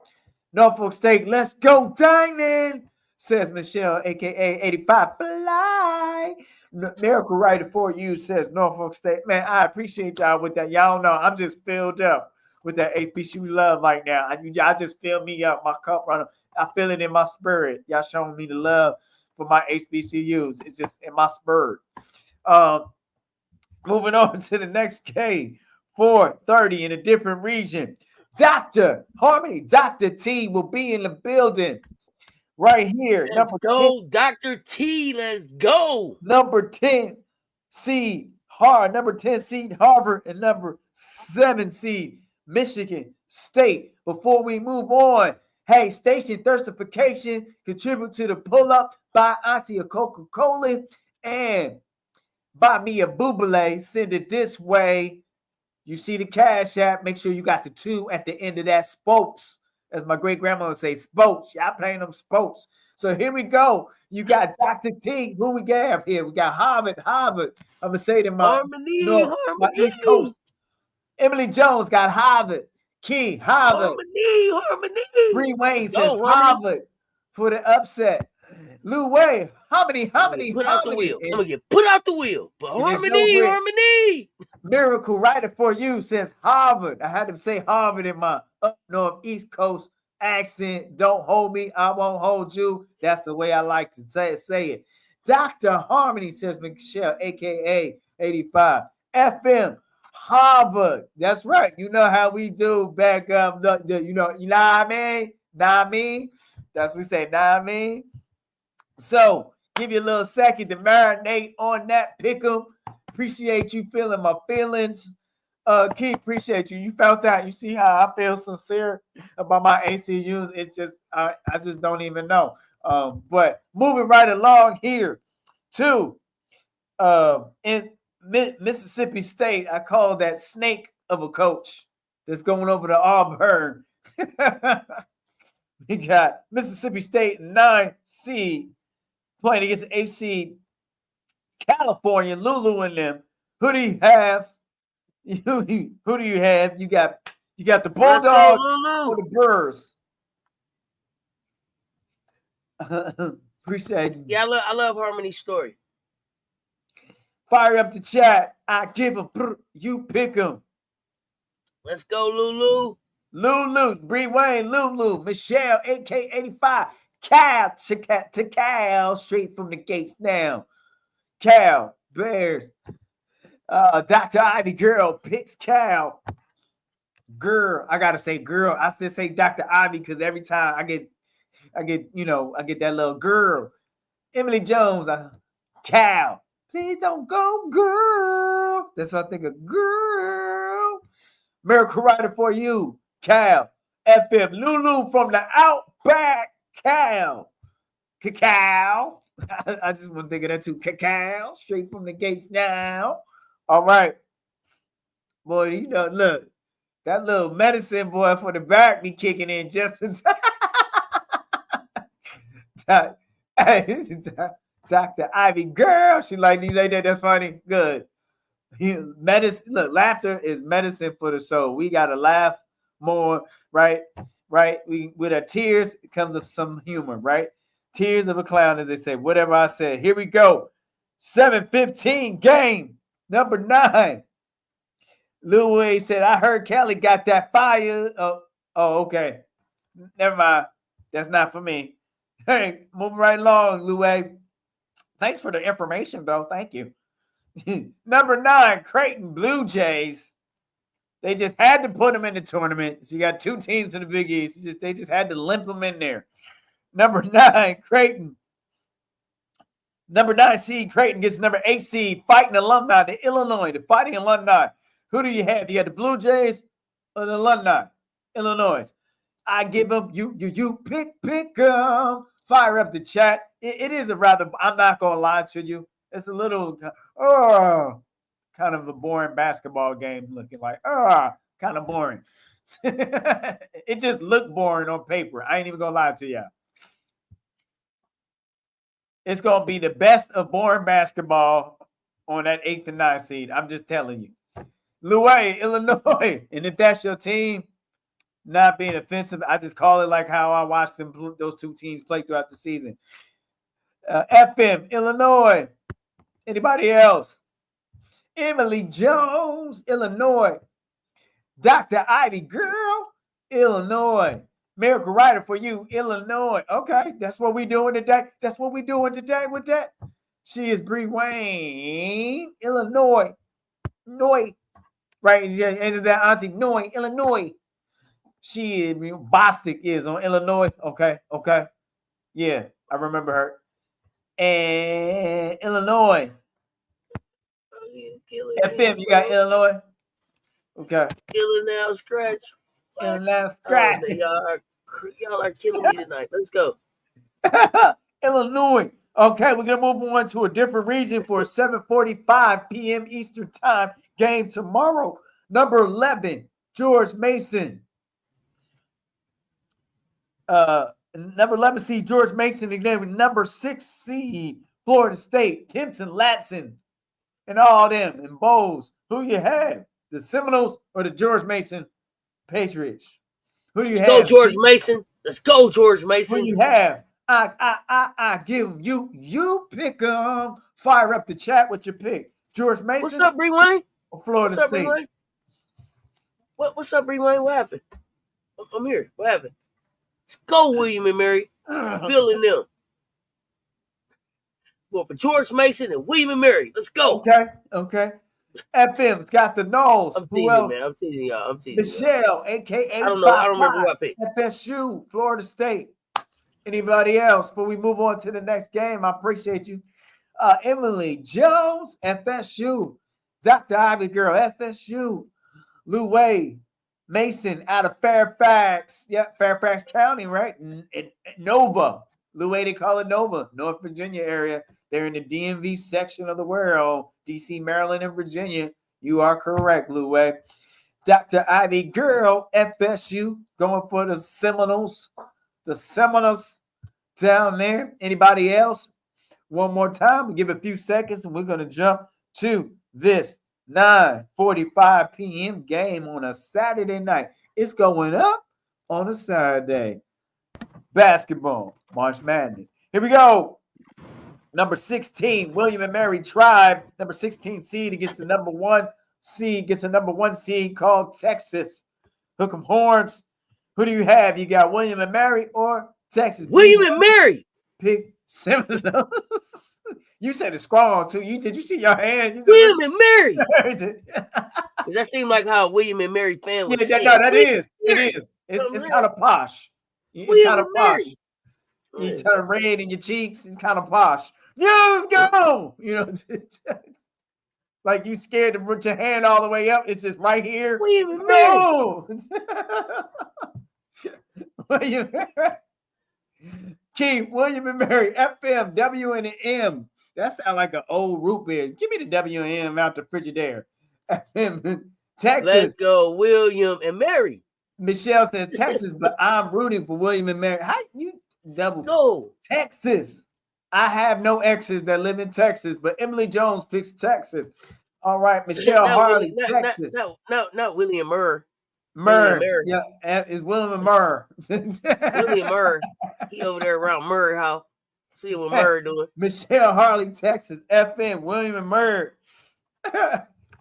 Norfolk State, let's go Diamond, says Michelle, a.k.a. 85 Fly. Miracle Rider for you, says Norfolk State. Man, I appreciate y'all with that. Y'all know I'm just filled up with that HBCU love right now. I just fill me up. My cup runner. I feel it in my spirit. Y'all showing me the love for my HBCUs. It's just in my spirit. Moving on to the next game. 4:30 in a different region. Dr. Harmony, Dr. T will be in the building right here. Let's go, 10, Dr. T. Let's go. Number 10 seed Harvard, and number 7 seed Michigan State. Before we move on, hey, Station Thirstification, contribute to the pull-up, buy Auntie a Coca-Cola, and buy me a Bubbly. Send it this way. You see the Cash App. Make sure you got the 2 at the end of that. Spokes. As my great-grandma would say, spokes. Y'all playing them spokes. So here we go. You got Dr. T. Who we got here? We got Harvard. I'm going to say to my East Coast. Emily Jones got Harvard. Key, Harvard. Harmony. Bree Wayne says Harvard for the upset. Lou Way, Harmony. Put out the wheel. I'm going to get put out the wheel. But Harmony. Miracle Rider for you says Harvard. I had to say Harvard in my up north East Coast accent. Don't hold me. I won't hold you. That's the way I like to say it. Dr. Harmony says Michelle, a.k.a. 85. FM, Harvard. That's right. You know how we do back up. You know what I mean? That's what we say, know what I mean? So, give you a little second to marinate on that pick'em. Appreciate you feeling my feelings. Keith, appreciate you. You felt that. You see how I feel sincere about my ACUs. It's just, I just don't even know. But moving right along here to in Mississippi State, I call that snake of a coach. that's going over to Auburn. We got Mississippi State 9 seed playing against the 8 seed California. Lulu in them. Who do you have? Who do you have? You got the Let's go, Bulldogs or Lulu. the Brewers. Appreciate you. Yeah, I love Harmony's story. Fire up the chat. I give them. You pick them. Let's go, Lulu. Lulu, Bree Wayne, Lulu, Michelle, AK85, Cal, to Cal, straight from the gates now. Cal, Bears, Dr. Ivy girl picks Cal. Girl, I gotta say girl. I still say Dr. Ivy because every time I get that little girl. Emily Jones, Cal. Please don't go, girl. That's what I think of, girl. Miracle Rider for you, Cal. FM Lulu from the Outback, Cal. Cacao. I just want to think of that too. Cacao, straight from the gates now. All right. Boy, look, that little medicine boy for the back be kicking in just in time. Dr. Ivy, girl, she like you like that. That's funny. Good. Medicine. Look, laughter is medicine for the soul. We gotta laugh more, right? Right. We with our tears it comes with some humor, right? Tears of a clown, as they say. Whatever I said. Here we go. 7:15 game number 9. Lil Wayne said, "I heard Kelly got that fire." Oh, okay. Never mind. That's not for me. Hey, moving right along, Lil Wayne. Thanks for the information, though. Thank you. Number 9, Creighton Blue Jays. They just had to put them in the tournament. So you got 2 teams in the Big East. They just had to limp them in there. Number 9, Creighton. Number 9 seed, Creighton gets number 8 seed, Fighting Alumni, the Illinois, the Fighting Alumni. Who do you have? You got the Blue Jays or the Alumni? Illinois. I give them, you pick them. Fire up the chat. It is a rather, I'm not going to lie to you. It's a little, kind of a boring basketball game looking like, kind of boring. It just looked boring on paper. I ain't even going to lie to you. It's going to be the best of boring basketball on that 8th and 9th seed. I'm just telling you. Louis, Illinois. And if that's your team, not being offensive, I just call it like how I watched those 2 teams play throughout the season. FM, Illinois. Anybody else? Emily Jones, Illinois. Dr. Ivy, girl, Illinois. Miracle Rider for you, Illinois. Okay, that's what we doing today. That's what we doing today with that. She is Bree Wayne, Illinois. Noi. Right, yeah, and that auntie, Noi, Illinois. She is, Bostic is on Illinois. Okay. Yeah, I remember her. And Illinois. FM, you got Illinois? Okay. Killing now, scratch. Illinois, scratch. Oh, y'all are killing me tonight. Let's go. Illinois. Okay, we're going to move on to a different region for 7:45 p.m. Eastern Time game tomorrow. Number 11, George Mason. Number 11 seed, George Mason, again with number 6 seed, Florida State, Timpson, Latson, and all them, and Bowles. Who you have? The Seminoles or the George Mason Patriots? Who do you have? Let's go, George Mason. Let's go, George Mason. Who you have? I give them. You pick them. Fire up the chat with your pick. George Mason. What's up, Bree Wayne? Or Florida What's up, State? Bree Wayne? What's up, Bree Wayne? What happened? I'm here. What happened? Let's go, William and Mary. Feeling them. Well, for George Mason and William and Mary. Let's go. Okay. FM's got the Knowles. I'm Who teasing, else? man. I'm teasing y'all. Michelle, a.k.a. I don't know. I don't remember who I picked. FSU, Florida State. Anybody else? Before we move on to the next game, I appreciate you. Emily Jones, FSU. Dr. Ivy Girl, FSU. Lou Wade, Mason out of Fairfax. Yep, Fairfax County, right? Nova. Lou Wade, they call it Nova, North Virginia area. They're in the DMV section of the world. DC, Maryland, and Virginia. You are correct, Lou Wade. Dr. Ivy Girl, FSU, going for the Seminoles. The Seminoles down there. Anybody else? One more time. We give a few seconds and we're going to jump to this 9:45 p.m. game on a Saturday night. It's going up on a Saturday. Basketball, March Madness. Here we go. Number 16, William and Mary Tribe. Number 16 seed against the number 1 seed. Gets a number 1 seed called Texas. Hook 'em horns. Who do you have? You got William and Mary or Texas? William and Mary. Pick Seminoles. You said it strong too. Did you see your hand? William and Mary. Does that seem like how William and Mary fan was saying? No, that is. It is. It's kind of posh. It's kind of posh. You turn red in your cheeks. It's kind of posh. Let's go. Like you scared to put your hand all the way up. It's just right here. William and Mary. No. William and Mary. Keith, William and Mary, FM, W and M. That sounds like an old root beer. Give me the W and M out the Frigidaire. FM, Texas. Let's go, William and Mary. Michelle says Texas, but I'm rooting for William and Mary. How you double? Go Texas. I have no exes that live in Texas, but Emily Jones picks Texas. All right, Michelle Harley, Texas. Not William Murr. Murr. Yeah, it's William and Murr. William Murr. He over there around Murr house. See what Murr doing. Michelle Harley, Texas, FM, William and Murr.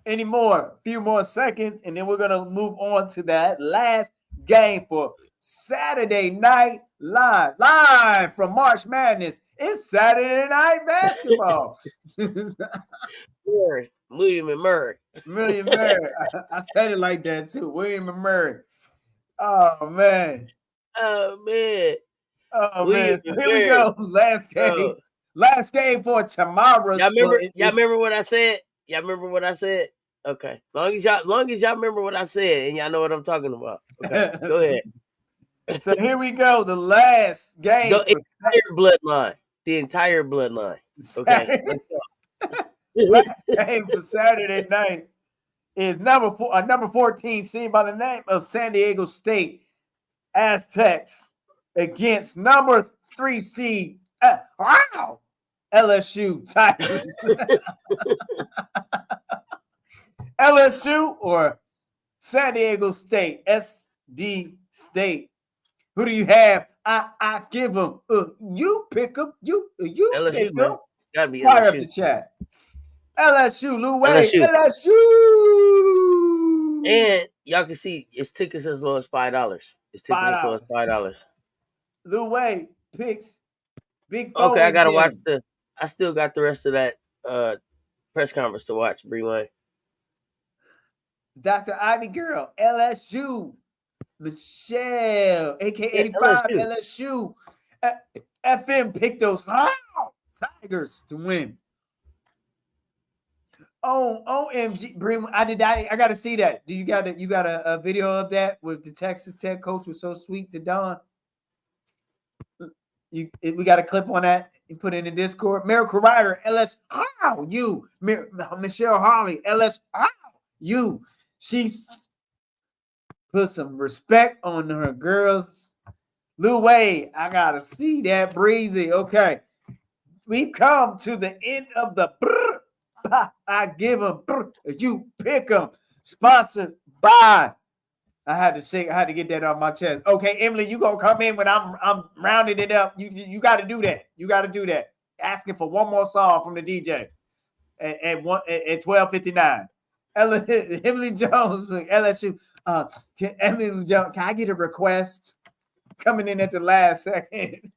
Any more? A few more seconds, and then we're going to move on to that last game for Saturday Night Live from March Madness. It's Saturday Night Basketball. William and Murray. William and Murray. I said it like that too. William and Murray. Oh, man. Oh, man. So here we go. Last game. Last game for tomorrow. Y'all remember what I said? Y'all remember what I said? Okay. Long as y'all remember what I said and y'all know what I'm talking about. Okay. Go ahead. So here we go. The last game. The entire bloodline. Okay. Let's go. Last game for Saturday night is number 14 seed by the name of San Diego State Aztecs against number 3 seed LSU Tigers. LSU or San Diego State, SD State. Who do you have? I give them. You pick them. You LSU, pick man. them. Gotta be Fire LSU. up the chat. LSU, Lou Wade. LSU. And y'all can see it's tickets as low as $5. It's tickets as low as $5. Lou Wade picks big. Okay, I gotta watch I still got the rest of that press conference to watch. Bree Wayne. Dr. Ivy Girl, LSU. Michelle, AK85, LSU. FM picked those Tigers to win. Oh, OMG, Bream, I got to see that. You got a video of that with the Texas Tech coach was so sweet to Don. We got a clip on that. You put it in the Discord. Miracle Rider, LSU. Michelle Harley, LSU. She's put some respect on her girls. Lou Wade, I gotta see that. Breezy. Okay. We've come to the end of the I give them, you pick them. Sponsored by. I had to get that off my chest. Okay, Emily, you gonna come in when I'm rounding it up. You gotta do that. You gotta do that. Asking for one more song from the DJ at 12:59. Emily Jones, LSU. Emily Jones, can I get a request? Coming in at the last second.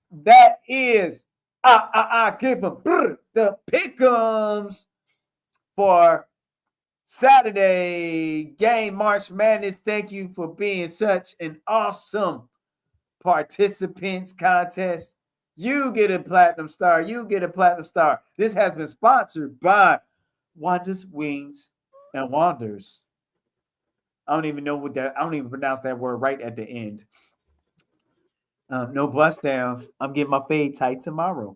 That is, I give them the pick'ems for Saturday game March Madness. Thank you for being such an awesome participants contest. You get a platinum star. You get a platinum star. This has been sponsored by Wanda's Wings and Wanders. I don't even pronounce that word right at the end. No bust downs. I'm getting my fade tight tomorrow.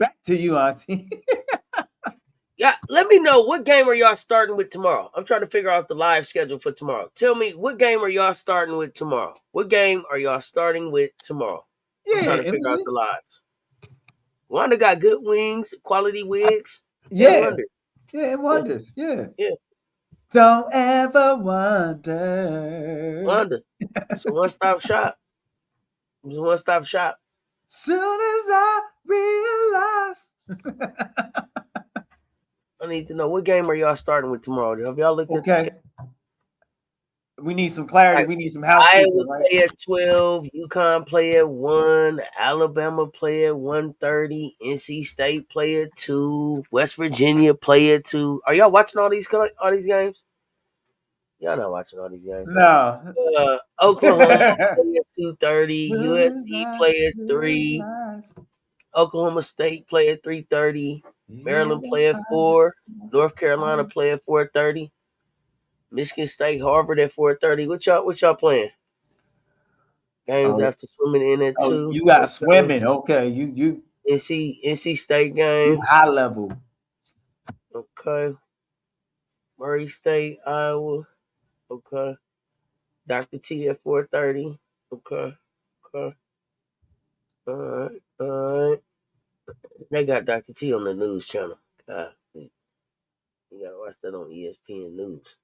Back to you, Auntie. Yeah, let me know what game are y'all starting with tomorrow. I'm trying to figure out the live schedule for tomorrow. Tell me what game are y'all starting with tomorrow? What game are y'all starting with tomorrow? I'm Yeah, trying to figure out the lives. Wanda got good wings, quality wigs, and yeah, Wonder. yeah. It Yeah, wonders. Yeah. yeah, Don't ever wonder. Wanda. It's a one-stop shop. It's a one-stop shop. Soon as I realize. I need to know what game are y'all starting with tomorrow? Have y'all looked at the schedule? Okay. We need some clarity. Like, We need some Iowa housekeeping, right? play at 12, UConn play at 1, Alabama play at 1:30, NC State play at 2, West Virginia play at 2. Are y'all watching all these games? Y'all not watching all these games, right? No. Oklahoma play at 2:30, Soon as USC I play at 3, realize. Oklahoma State play at 3:30, Yeah, Maryland play at 4, North Carolina play at 4:30, Michigan State, Harvard at 4:30. What y'all playing? Games oh, after swimming in at oh, 2. you got Okay. swimming. Okay, you NC State you game. high level. Okay. Murray State, Iowa. Okay. Dr. T at 4:30. Okay. Okay. All right. All right. They got Dr. T on the news channel. God, you gotta watch that on ESPN News.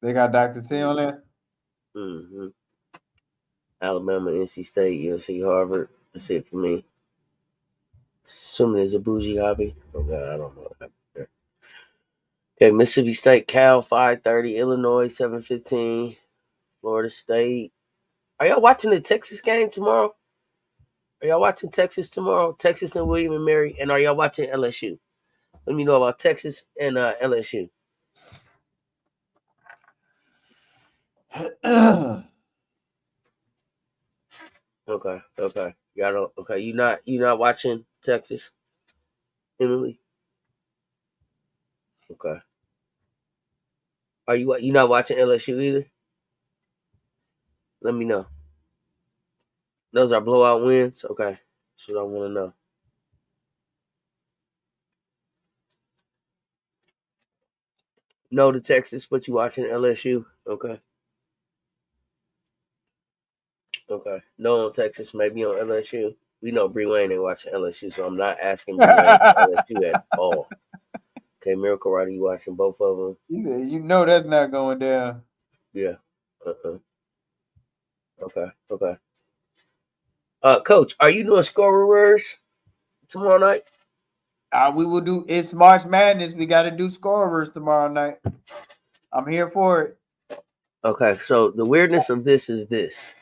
They got Dr. T on there. Mm-hmm. Alabama, NC State, USC, Harvard. That's it for me. Assuming it's a bougie hobby. Oh God, I don't know. Okay, Mississippi State, Cal, 5:30. Illinois, 7:15. Florida State. Are y'all watching the Texas game tomorrow? Are y'all watching Texas tomorrow? Texas and William and Mary. And are y'all watching LSU? Let me know about Texas and LSU. Okay, okay. Y'all don't. Okay, you not watching Texas, Emily? Okay. Are you not watching LSU either? Let me know. Those are blowout wins. Okay, that's what I want to know. No to Texas, but you watching LSU? Okay, okay. No on Texas, maybe on LSU. We know Bree Wayne ain't watching LSU, so I'm not asking Bree Wayne for LSU at all. Okay, Miracle Rider, you watching both of them? He said, "You know that's not going down." Yeah. Okay. Okay. Coach, are you doing scorers tomorrow night? We will do. It's March Madness. We got to do scorers tomorrow night. I'm here for it. Okay. So the weirdness of this is this: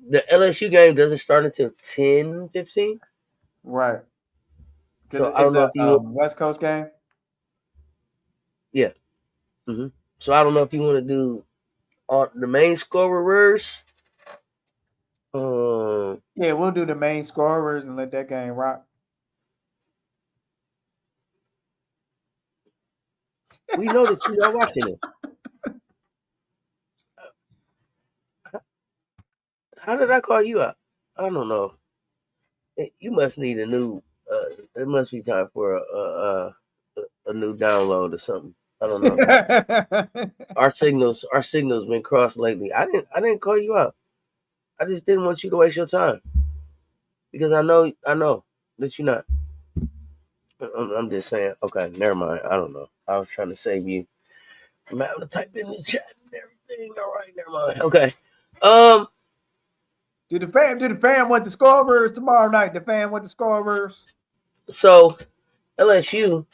the LSU game doesn't start until 10:15. Right. Because So I it's don't know a if you. West Coast game. Yeah. Hmm. So I don't know if you want to do the main scorers. Yeah, we'll do the main scorers and let that game rock. We know that you're not watching it. How did I call you out? I don't know. You must need a new. It must be time for a new download or something. I don't know. Our signals been crossed lately. I didn't call you out. I just didn't want you to waste your time because I know that you're not. I'm just saying. Okay, never mind. I don't know. I was trying to save you. I'm having to type in the chat and everything. All right, never mind. Okay. Um. Do the fam want the scorers tomorrow night? The fam want the scorers. So LSU.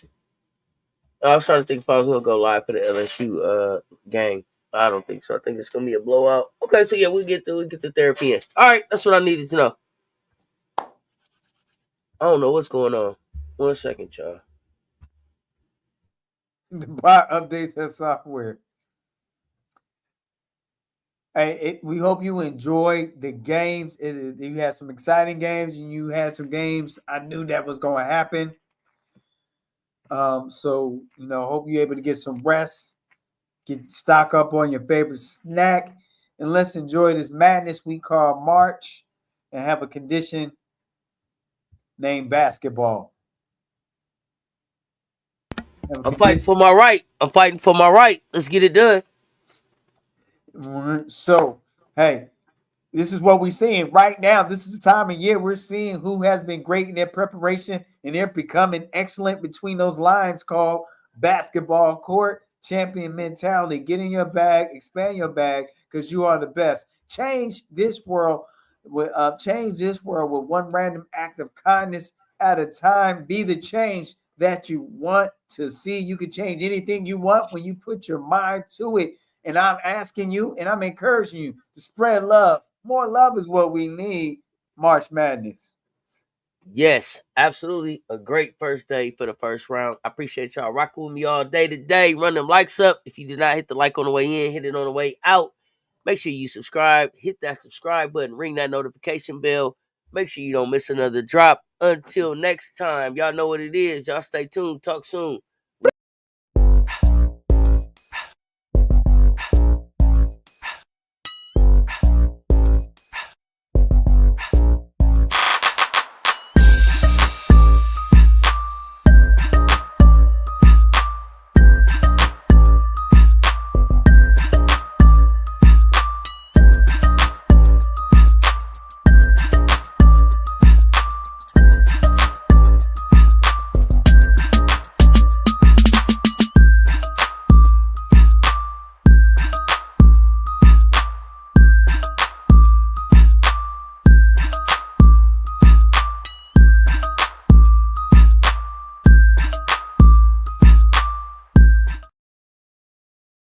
I was trying to think if I was gonna go live for the LSU game. I don't think so. I think it's gonna be a blowout. Okay, so yeah, we get the therapy in. All right, that's what I needed to know. I don't know what's going on. 1 second, y'all. The bot updates that software. Hey, we hope you enjoy the games. You had some exciting games, and you had some games. I knew that was going to happen. So hope you're able to get some rest, get stock up on your favorite snack, and let's enjoy this madness we call March, and have a condition named basketball. Have a I'm fighting condition. for my right. I'm fighting for my right. Let's get it done. So, hey, this is what we're seeing right now. This is the time of year we're seeing who has been great in their preparation and they're becoming excellent between those lines called basketball court champion mentality. Get in your bag, expand your bag because you are the best. Change this world with one random act of kindness at a time. Be the change that you want to see. You can change anything you want when you put your mind to it. And I'm asking you and I'm encouraging you to spread love. More love is what we need. March Madness. Yes, absolutely. A great first day for the first round. I appreciate y'all rocking with me all day today. Run them likes up. If you did not hit the like on the way in, hit it on the way out. Make sure you subscribe. Hit that subscribe button. Ring that notification bell. Make sure you don't miss another drop. Until next time, y'all know what it is. Y'all stay tuned. Talk soon.